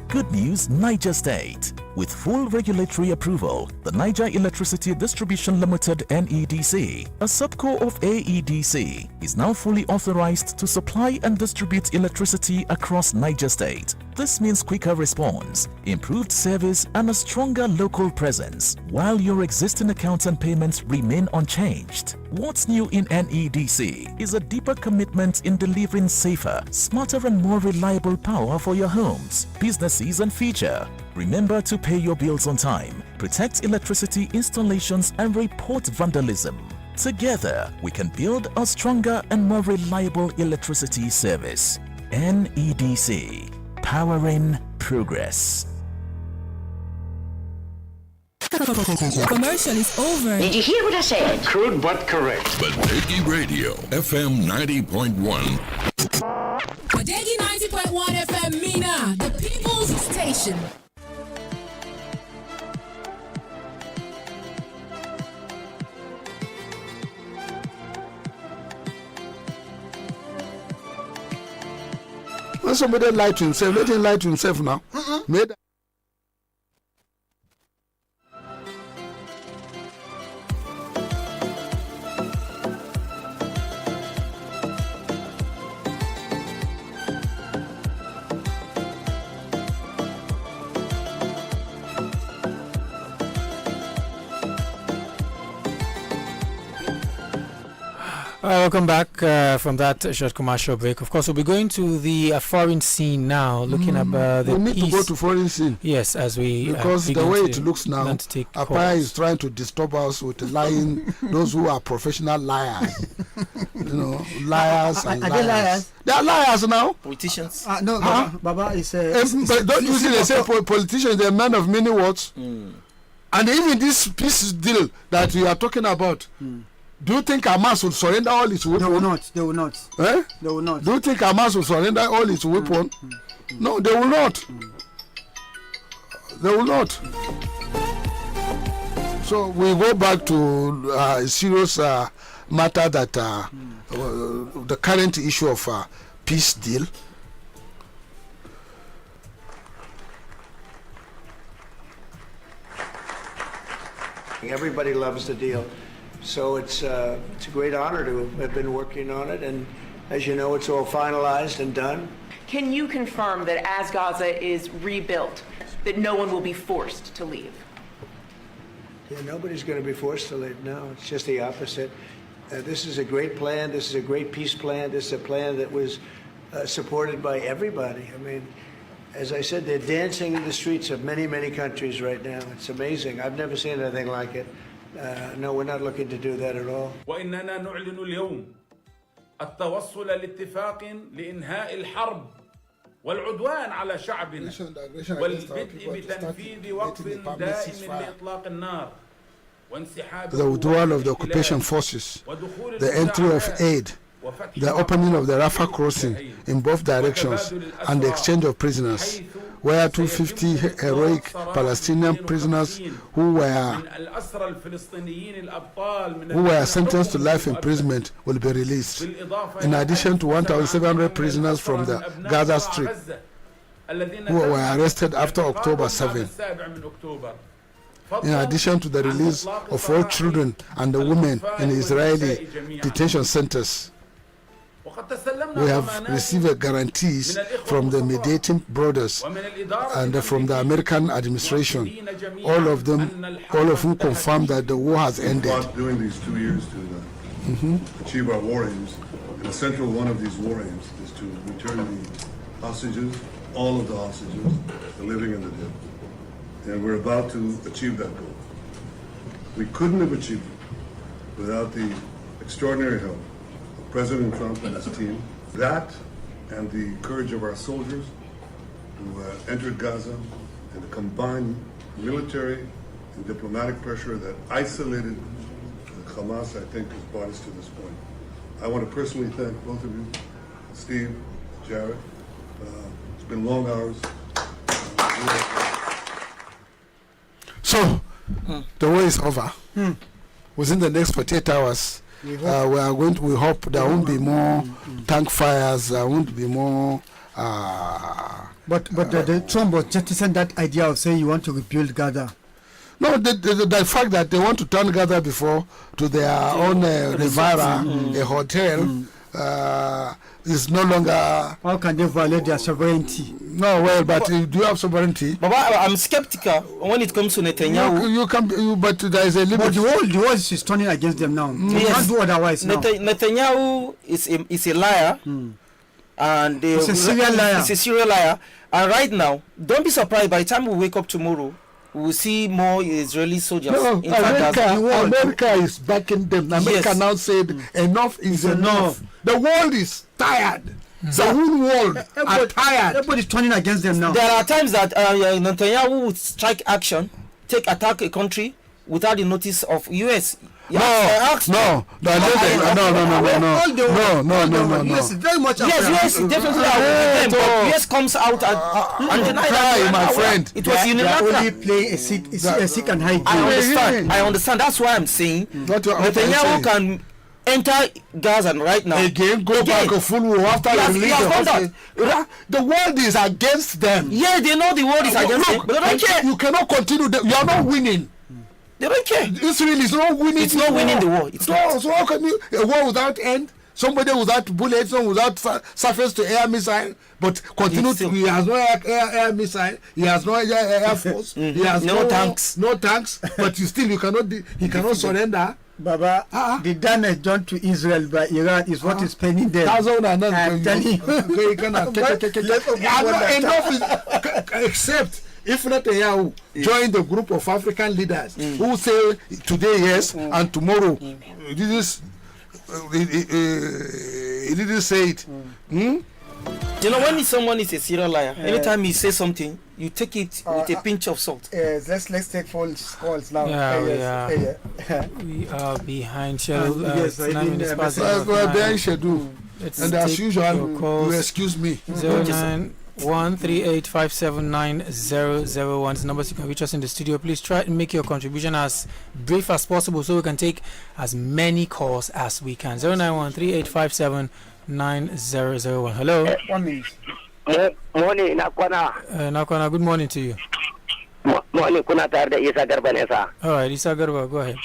Good news, Niger State. With full regulatory approval, the Niger Electricity Distribution Limited (NEDC), a subco of AEDC, is now fully authorized to supply and distribute electricity across Niger State. This means quicker response, improved service, and a stronger local presence, while your existing accounts and payments remain unchanged. What's new in NEDC is a deeper commitment in delivering safer, smarter, and more reliable power for your homes, businesses, and future. Remember to pay your bills on time, protect electricity installations, and report vandalism. Together, we can build a stronger and more reliable electricity service. NEDC, powering progress. Commercial is over. Did you hear what I said? Crude but correct. Badeggi Radio, FM 90.1. Badeggi 90.1 FM Mina, the people's station. When somebody lie to himself, let him lie to himself now. Made Welcome back from that short commercial break. Of course, we'll be going to the foreign scene now, looking at the we need peace. to go to foreign scene. Yes, as we Because the way it looks now, Apaya Apaya is trying to disturb us with lying. Those who are professional liars, liars and Are liars. they liars? They are liars now. Politicians. No, Baba is But don't you see they say politicians? They're men of many words. And even this peace deal that we are talking about. Do you think Hamas will surrender all its weapons? They will not. They will not. Eh? They will not. Do you think Hamas will surrender all its weapons? No, they will not. They will not. So we go back to a serious matter that the current issue of peace deal. Everybody loves the deal. So it's a great honor to have been working on it, and as you know, it's all finalized and done. Can you confirm that as Gaza is rebuilt, that no one will be forced to leave? Yeah, nobody's going to be forced to leave. No, it's just the opposite. This is a great plan. This is a great peace plan. This is a plan that was supported by everybody. I mean, as I said, they're dancing in the streets of many, many countries right now. It's amazing. I've never seen anything like it. No, we're not looking to do that at all. وإننا نعلن اليوم التوصل لاتفاق لإنهاء الحرب والعدوان على شعبنا والبدء بتنفيذ وقف دائم لإطلاق النار وانسحاب The withdrawal of the occupation forces, the entry of aid, the opening of the Rafah crossing in both directions, and the exchange of prisoners, where 250 heroic Palestinian prisoners who were sentenced to life imprisonment will be released, in addition to 1,700 prisoners from the Gaza Strip who were arrested after October 7, in addition to the release of all children and the women in Israeli detention centers. We have received guarantees from the mediating brothers and from the American administration, all of whom confirm that the war has ended. During these 2 years to achieve our war aims, and the central one of these war aims is to return the hostages, all of the hostages, the living and the dead. And we're about to achieve that goal. We couldn't have achieved it without the extraordinary help of President Trump and his team. That and the courage of our soldiers who entered Gaza, and the combined military and diplomatic pressure that isolated Hamas, I think, has brought us to this point. I want to personally thank both of you, Steve, Jared. It's been long hours. So, the war is over. Within the next 48 hours, we hope there won't be more tank fires, there won't be more... But the Trump was jettisoned that idea of saying you want to rebuild Gaza. No, the fact that they want to turn Gaza before to their own Rivera, a hotel, is no longer... How can they violate their sovereignty? No, well, but do you have sovereignty? But I'm skeptical when it comes to Netanyahu. But there is a limit. But the world is turning against them now. They can't do otherwise now. Netanyahu is a liar. And he's a serial liar. He's a serial liar. And right now, don't be surprised, by the time we wake up tomorrow, we will see more Israeli soldiers. No, America is backing them. America now said enough is enough. The world is tired. The whole world are tired. Everybody's turning against them now. There are times that Netanyahu would strike action, attack a country without the notice of US. No. Yes, very much. Yes, definitely. But US comes out and denies that. My friend, it was unilateral. Only play a sick and high. I understand. That's why I'm saying Netanyahu can enter Gaza right now. Go back a full war after the world is against them. Yeah, they know the world is against them, but they don't care. You cannot continue. You are not winning. They don't care. Israel is not winning. It's not winning the war. So how can you a war without end? Somebody without bullets, someone without surface to air missile, but continue to. He has no air missile. He has no air force. He has no tanks. No tanks. But you cannot. He cannot surrender. Baba, the damage done to Israel by Iran is what is pending there. I'm telling you. Enough except if Netanyahu join the group of African leaders who say today yes and tomorrow this he didn't say it. You know, when someone is a serial liar, anytime he says something, you take it with a pinch of salt. Let's take calls now. We are behind schedule. We're behind schedule. And as usual, you excuse me. 09138579001 is the numbers you can reach us in the studio. Please try to make your contribution as brief as possible so we can take as many calls as we can. 09138579001. Hello. 1 minute. Morning, Nakwana. Nakwana, good morning to you. Morning, kuna tare da Isa Garba ne sa. All right, Isa Garba, go ahead.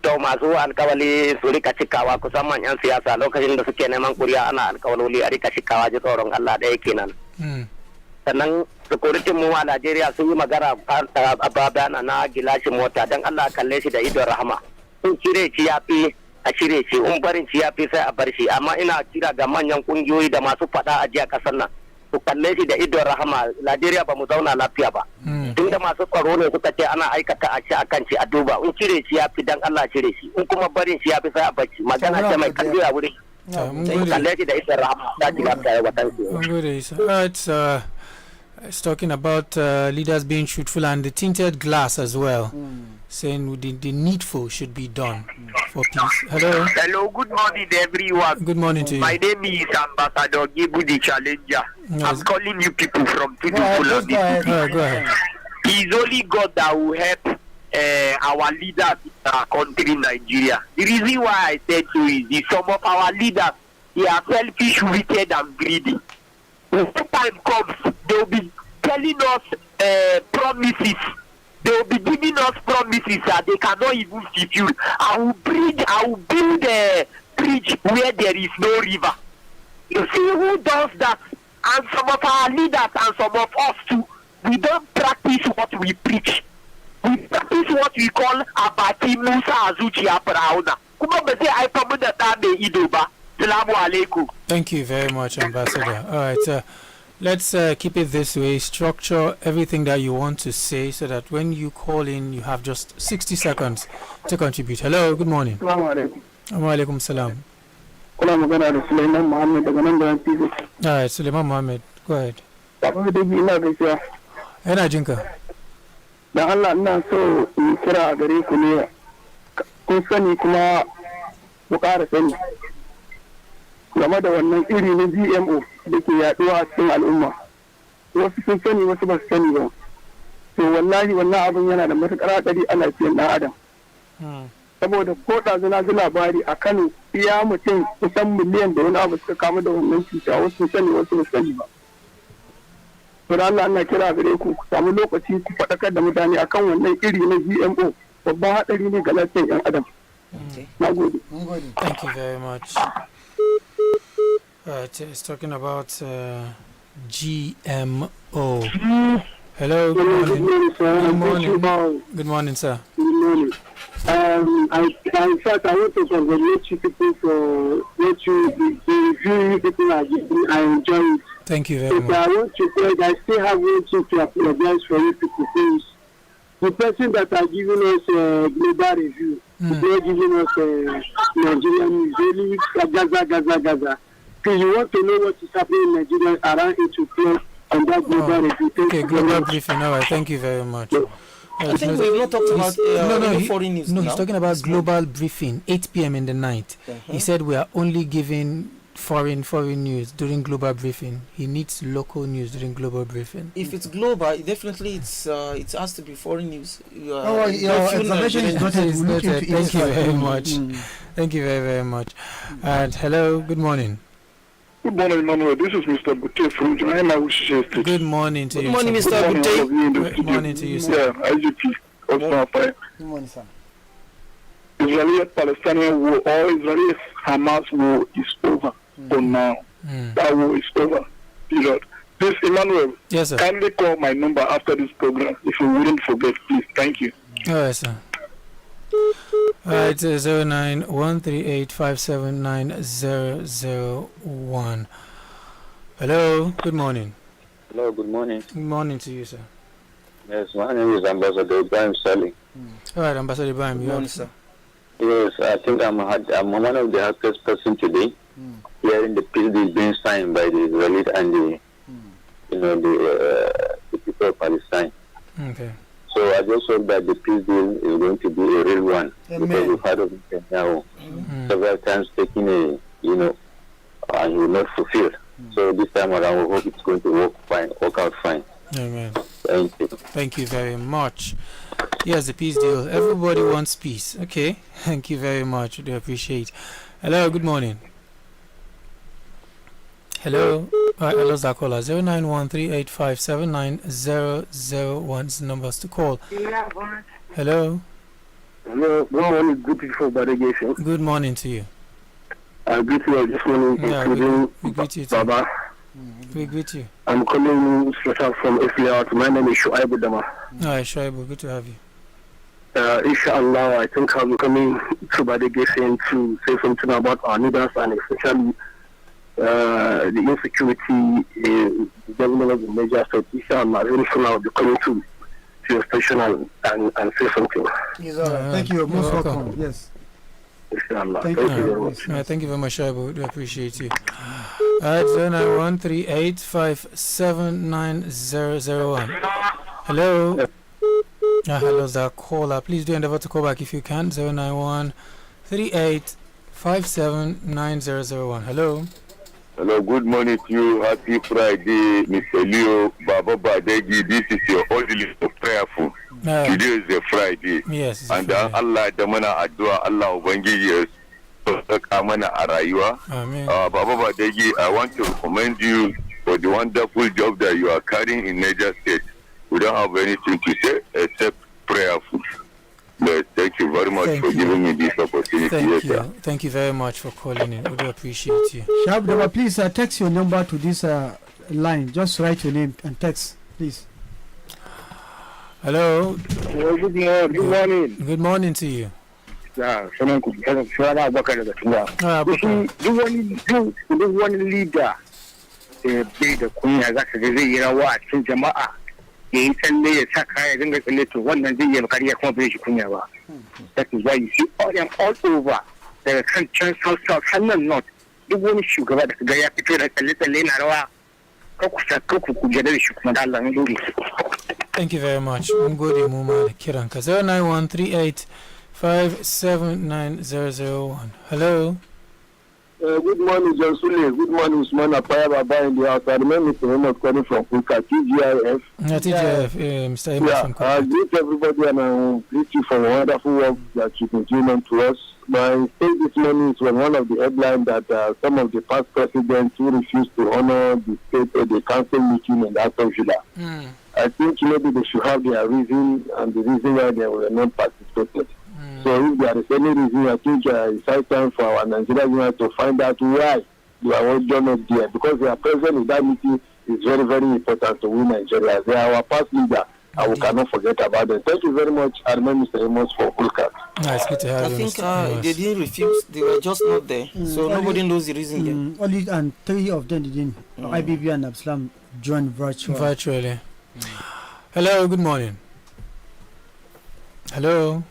To masu alkawali su rika cikawa kusan manyan siyasa lokacin da suke neman kuriya ana alkawaloli a rika cikawa ji tsoron Allah da yake nan. Sannan security mu a Najeriya sun yi magana a babana na gilashin mota don Allah kalle shi da idon rahama. Sun cire shi ya fi a cire shi, in barin shi ya fi sai a bar shi, amma ina kira ga manyan kungiyoyi da masu fada a jiya kasar nan su kalle shi da idon rahama. Najeriya ba mu zauna lafiya ba. Tun da masu tsaro ne suka ce ana aikata a ci akan ci a duba, in cire shi ya fi dan Allah cire shi, in kuma barin shi ya fi sai a bar shi. Magana ce mai kalli a wuri. Kalle shi da idon rahama ta ji lafiya ya watan shi. It's talking about leaders being truthful and the tinted glass as well. Saying the needful should be done for peace. Hello. Hello, good morning everyone. Good morning to you. My name is Ambassador Gibu the Challenger. Yes. I'm calling you people from Go ahead. It's only God that will help our leaders in our country, Nigeria. The reason why I said so is some of our leaders, they are selfish, wicked and greedy. When time comes, they will be telling us promises. They will be giving us promises that they cannot even fulfill. I will build a bridge where there is no river. You see who does that? And some of our leaders and some of us too, we don't practice what we preach. We practice what we call Abati Musa Azuchi Abrauna. Thank you very much, Ambassador. All right, let's keep it this way. Structure everything that you want to say so that when you call in, you have just 60 seconds to contribute. Hello, good morning. Wa alaikum salam. All right, Suleiman Mohammed, go ahead. Ina jinka. Da Allah ina so in kira gare ku ne, kun sani kuma ku ƙara sani game da wannan iri na GMO da ke yaduwa a cikin al'umma. Wasu sun sani wasu ba su sani ba. To wallahi wannan abin yana da matuƙar hatsari a lafiyar ɗan adam. Saboda ko ɗazu na ji labari a Kano iya mutum kusan miliyan da wani abu suka kama da wannan cuta, wasu sun sani wasu ba su sani ba. To da Allah ana kira gare ku samu lokaci ku faɗakar da mutane akan wannan iri na GMO, babban hatsari ne ga lafiyar 'yan adam. Thank you very much. It's talking about GMO. Hello, good morning. Good morning. Good morning, sir. Good morning. In fact, I want to congratulate you people for what the review you people are giving. I enjoy it. Thank you very much. I want to say that I still have one thing to apologize for you people. Please. The person that are giving us a global review, they're giving us Nigerian news, only Gaza. So you want to know what is happening in Nigeria around 8 o'clock on that global review. Okay, global briefing. All right, thank you very much. I think we've not talked about foreign news. No, now. he's talking about global briefing, 8 p.m. in the night. He said we are only giving foreign news during global briefing. He needs local news during global briefing. If it's global, definitely it has to be foreign news. Information is not noted. Thank you very much. Thank you very, very much. And hello, good morning. Good morning, Emmanuel. This is Mr. Bute from Joanna, Worcestershire State. Good morning to you. Good morning, Mr. Bute. Good morning to you, sir. Yeah, IGP. Good morning, sir. Israeli-Palestinian war or Israeli-Hamas war is over for now. That war is over. Period. Please, Emmanuel, yes, sir. Kindly call my number after this program if you wouldn't forget, please. Thank you. All right, sir. All right, 091385790001. Hello, good morning. Hello, good morning. Good morning to you, sir. Yes, my name is Ambassador Ibrahim Sally. All right, Ambassador Ibrahim. Good morning, sir. Yes, I think I'm one of the happiest person today. Hearing the peace deal being signed by the Israelis and the people of Palestine. Okay. So I just hope that the peace deal is going to be a real one. Amen. Because we've heard of it now several times taking and will not fulfill. So this time around we hope it's going to work out fine. Amen. Thank you. Thank you very much. Yes, the peace deal. Everybody wants peace. Okay. Thank you very much. We do appreciate. Hello, good morning. Hello. Alright, I lost that caller. 091385790001 is the numbers to call. Hello. Hello, good morning, good people Badeggi. Good morning to you. I greet you this morning, including we greet you too. Baba. We greet you. I'm calling you straight out from Ifliat. My name is Shuaib Dama. Alright, Shuaib, good to have you. Inshallah, I think I'll be coming to Badeggi to say something about our leaders and especially the insecurity, the government of the major states. Inshallah, very soon I'll be coming to your station and say something. Thank you. Most welcome. Yes. Inshallah. Thank you very much. Thank you very much, Shuaib. We do appreciate you. Alright, 091385790001. Hello. Hello, that caller. Please do endeavor to call back if you can. 09138579001. Hello. Hello, good morning to you. Happy Friday, Mr. Leo, Baba Badeggi. This is your audience of prayerful. Today is a Friday. Yes. And Allah da mana addu'a Allah ubangiji ya saka mana a rayuwa. Amen. Baba Badeggi, I want to commend you for the wonderful job that you are carrying in Niger State. We don't have anything to say except prayerful. But thank you very much for giving me this opportunity. Thank you. Thank you very much for calling in. We do appreciate you. Shabdaba, please text your number to this line. Just write your name and text, please. Hello. Good morning. Good morning to you. Yeah, duk wani leader bai da kunya za ka ga zai yi rawa a cikin jama'a ya yi tsalle ya sa kaya dinga tsalle to wannan zai yi kariya kuma bai shi kunya ba. That is why you see all over daga kan can south hannun north duk wani shugaba da ga ya fito da tsalle na rawa ka ku kujera da shi kuma da Allah ne dole. Thank you very much. Mun gode mu ma da kiranka. 09138579001. Hello. Good morning, John Sule. Good morning, Usman Apaya Baba in the house. I remember Mr. Amos calling from Kuka, TGIF. TGIF, Mr. Amos from Kuka. I greet everybody and I greet you for the wonderful work that you've been doing to us. My mistake this morning is when one of the headlines that some of the past presidents who refused to honor the state or the council meeting in the Act of July. I think maybe they should have their reason and the reason why they were not participated. So if there is any reason, I think it's high time for our Nigerian union to find out why they are all not there. Because their presence in that meeting is very, very important to win Nigeria. They are our past leader, and we cannot forget about them. Thank you very much, Armen Mr. Amos, for Kulka. Nice, good to have you. I think they didn't refuse, they were just not there. So nobody knows the reason yet. Only and 3 of them didn't. IBB and Absalam joined virtually. Hello, good morning. Hello.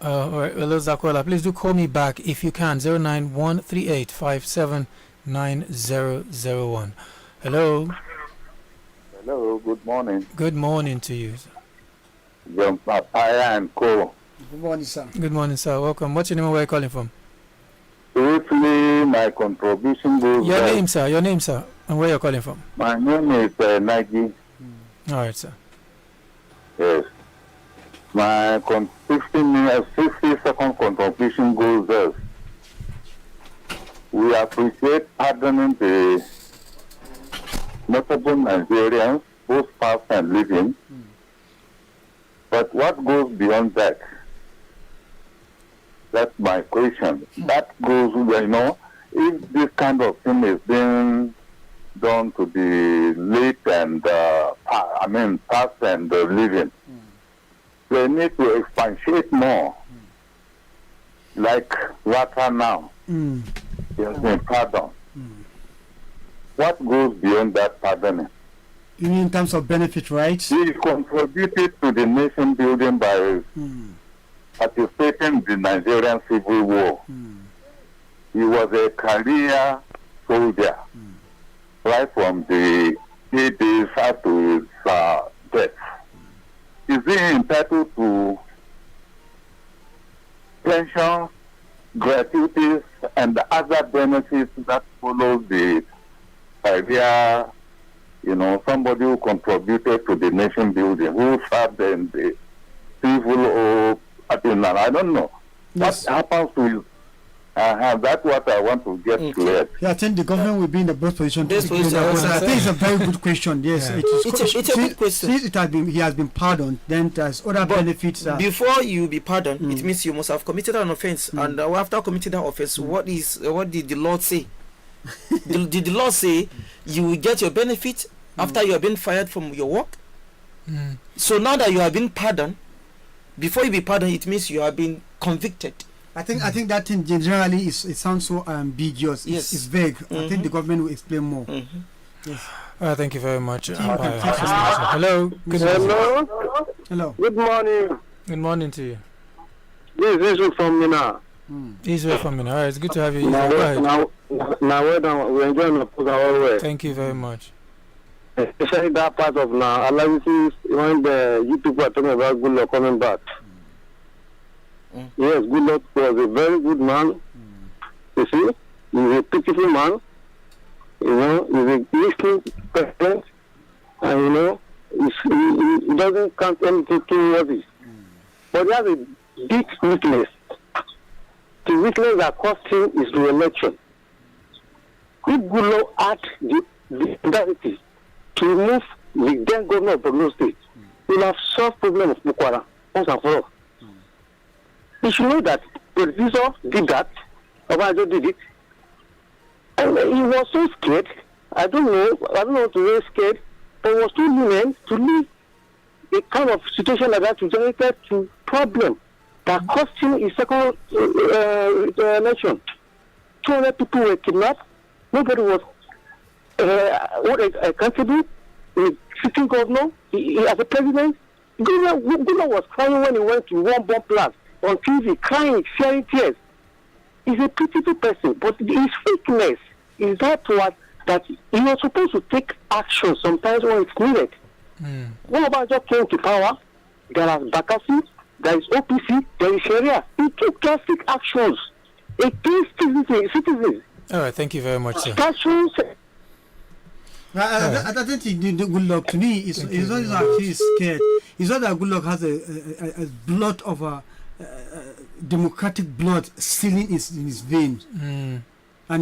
All right, hello Zakwela. Please do call me back if you can. 09138579001. Hello. Hello, good morning. Good morning to you. John Papaya and Co. Good morning, sir. Good morning, sir. Welcome. What's your name and where are you calling from? Briefly, my contribution goes. Your name, sir. Your name, sir. And where you're calling from? My name is Nagi. All right, sir. Yes. My 60-second contribution goes thus. We appreciate pardoning the notable Nigerians, both past and living. But what goes beyond that? That's my question. That goes, if this kind of thing is being done to the late and, past and living, they need to expatiate more, like water now. There's been pardon. What goes beyond that pardoning? You mean in terms of benefit, right? He contributed to the nation building by participating in the Nigerian Civil War. He was a career soldier, right from the days up to his death. Is he entitled to pensions, gratuities, and other benefits that follow the career? Somebody who contributed to the nation building, who served in the civil or I don't know. Yes. What happens to his that's what I want to get clear. Yeah, I think the government will be in the best position to answer. I think it's a very good question. Yes, It's a good question. Since he has been pardoned, then there's other benefits. Before you be pardoned, it means you must have committed an offense. And after committing that offense, what did the Lord say? did the Lord say you will get your benefit after you have been fired from your work? So now that you have been pardoned, before you be pardoned, it means you have been convicted. I think that thing generally it sounds so ambiguous. It's vague. I think the government will explain more. Yes. Thank you very much. Hello. Hello. Good morning. Good morning to you. This is Israel from Mina. Israel from Mina. All right, it's good to have you. Israel. Now, we're enjoying the program. Thank you very much. Especially that part of now, allowances when you people are talking about good luck coming back. Yes, good luck was a very good man. You see, he's a beautiful man. He's a listening president, and he doesn't count anything to others. But he has a big weakness. The weakness that cost him is the election. If Goodluck had the ability to remove the then governor of Borno State, he will have solved the problem of Boko Haram once and for all. You should know that the producer did that, Obasanjo did it, and he was so scared. I don't know to be scared, but he was too lenient to leave a kind of situation like that to generate to problem that cost him his second election. 200 people were kidnapped. Nobody was accountable. The sitting governor, he as a president, Goodluck was crying when he went to one bomb plant on TV, crying, sharing tears. He's a pitiful person, but his weakness is that he was supposed to take action sometimes when it's needed. When Obasanjo came to power, there is Bakassi, there is OPC, there is Sharia. He took drastic actions against citizens. All right, thank you very much, sir. Actions. I don't think Goodluck, to me, it's not that he's scared. It's not that Goodluck has a blood of a democratic blood still in his veins, and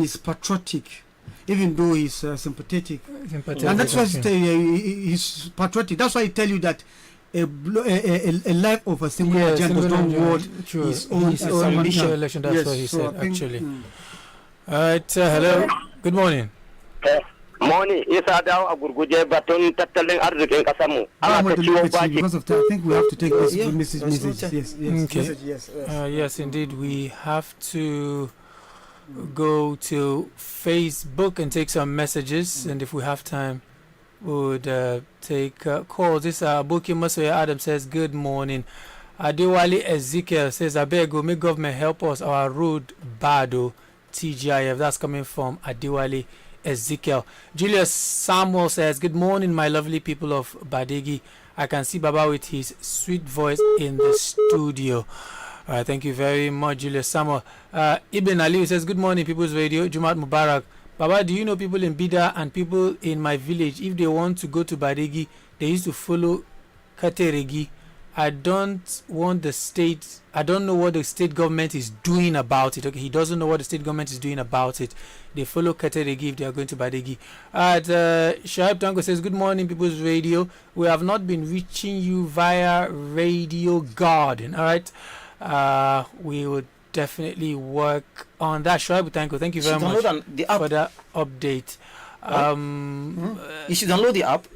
he's patriotic, even though he's sympathetic. And that's why he's patriotic. That's why I tell you that a life of a single agent does not worth his own election. That's what he said, actually. All right, hello. Good morning. Morning. Isa daw a gurguje batun tattalin arzikin kasar mu. Ana ta ciwon baki. Because of that, I think we have to take this message. Yes, indeed. We have to go to Facebook and take some messages, and if we have time, we would take calls. This Buki Masoya Adam says, good morning. Adewale Ezekiel says, Abego, may government help us. Our road bado TGIF. That's coming from Adewale Ezekiel. Julius Samuel says, good morning, my lovely people of Badeggi. I can see Baba with his sweet voice in the studio. All right, thank you very much, Julius Samuel. Ibn Ali says, good morning, People's Radio. Jumat Mubarak. Baba, do you know people in Bida and people in my village, if they want to go to Badeggi, they used to follow Kateregi. I don't want the state, I don't know what the state government is doing about it. Okay, he doesn't know what the state government is doing about it. They follow Kateregi if they are going to Badeggi. Shaib Tango says, good morning, People's Radio. We have not been reaching you via Radio Garden. All right. We would definitely work on that. Shaib Tango, thank you very much for that update. You should download the app.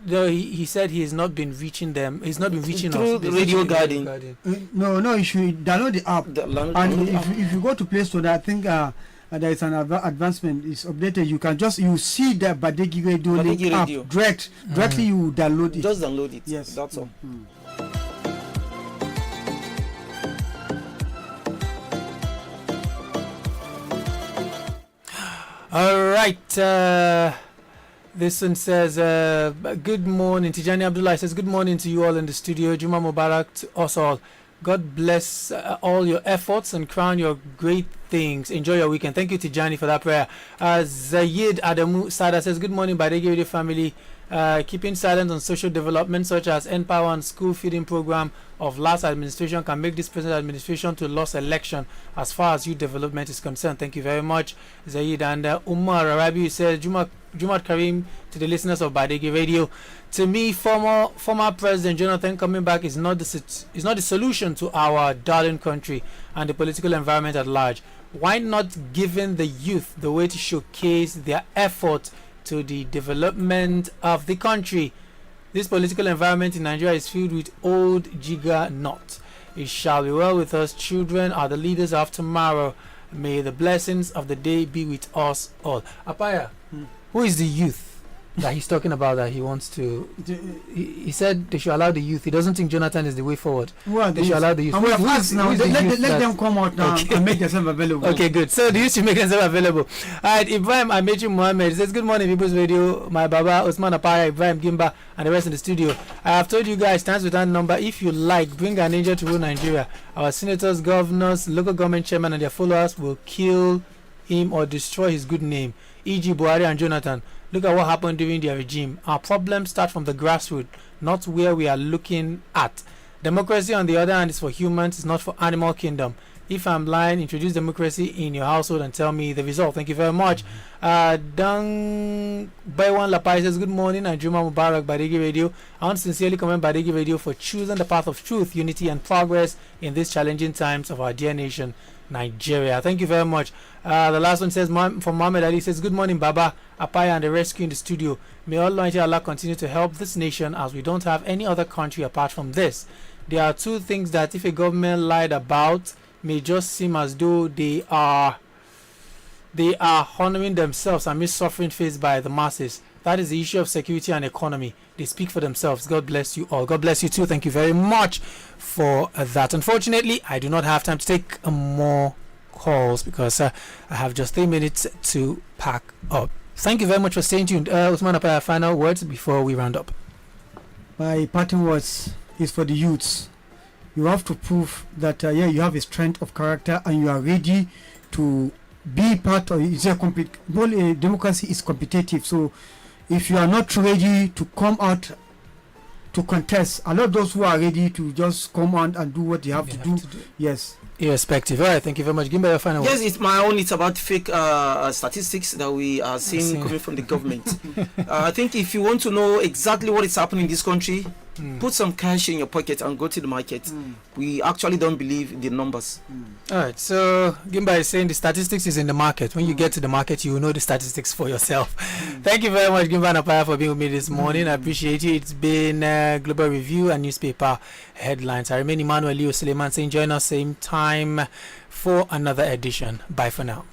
No, he said he has not been reaching them. He's not been reaching through us. The Radio Garden. No, you should download the app. And if you go to Play Store, I think there is an advancement. It's updated. You can you see the Badeggi Radio link app directly. You download it. Just download it. Yes, that's all. All right. This one says, good morning. Tijani Abdullah says, good morning to you all in the studio. Juma Mubarak to us all. God bless all your efforts and crown your great things. Enjoy your weekend. Thank you, Tijani, for that prayer. Zayed Adamu Sada says, good morning, Badeggi Radio family. Keeping silent on social development such as Empower and school feeding program of last administration can make this present administration to lose election as far as youth development is concerned. Thank you very much, Zayed. And Umar Arabi says, Jumat Karim to the listeners of Badeggi Radio. To me, former President Jonathan coming back is not the solution to our darling country and the political environment at large. Why not giving the youth the way to showcase their effort to the development of the country? This political environment in Nigeria is filled with old juggernaut. It shall be well with us. Children are the leaders of tomorrow. May the blessings of the day be with us all. Apaya, who is the youth that he's talking about that he wants to? He said they should allow the youth. He doesn't think Jonathan is the way forward. Well, they should allow the youth. And we have asked now. Let them come out now and make themselves available. Okay, good. So the youth should make themselves available. All right, Ibrahim Amechi Mohammed says, good morning, People's Radio. My Baba, Usman Apaya, Ibrahim Gimba, and the rest in the studio. I have told you guys, stands with that number. If you like, bring an angel to rule Nigeria. Our senators, governors, local government chairman, and their followers will kill him or destroy his good name. E.g. Buhari and Jonathan. Look at what happened during their regime. Our problems start from the grassroots, not where we are looking at. Democracy, on the other hand, is for humans, it's not for animal kingdom. If I'm lying, introduce democracy in your household and tell me the result. Thank you very much. Dang Baywan Lapai says, good morning, and Juma Mubarak, Badeggi Radio. I want to sincerely commend Badeggi Radio for choosing the path of truth, unity, and progress in these challenging times of our dear nation, Nigeria. Thank you very much. The last one says, from Mohammed Ali, says, good morning, Baba, Apaya, and the rescue in the studio. May Almighty Allah continue to help this nation, as we don't have any other country apart from this. There are two things that if a government lied about, may just seem as though they are honoring themselves amid suffering faced by the masses. That is the issue of security and economy. They speak for themselves. God bless you all. God bless you too. Thank you very much for that. Unfortunately, I do not have time to take more calls because I have just 3 minutes to pack up. Thank you very much for staying tuned. Usman Apaya, final words before we round up. My parting words is for the youths. You have to prove that you have a strength of character and you are ready to be part of it. Democracy is competitive, so if you are not ready to come out to contest, a lot of those who are ready to just come out and do what they have to do. Yes. Irrespective. All right, thank you very much. Give me your final Yes, word. it's my own. It's about fake statistics that we are seeing coming from the government. I think if you want to know exactly what is happening in this country, put some cash in your pocket and go to the market. We actually don't believe the numbers. All right, so Gimba is saying the statistics is in the market. When you get to the market, you will know the statistics for yourself. Thank you very much, Gimba Napaya, for being with me this morning. I appreciate you. It's been Global Review and Newspaper Headlines. I remain Emmanuel Leo Suleiman saying join us same time for another edition. Bye for now.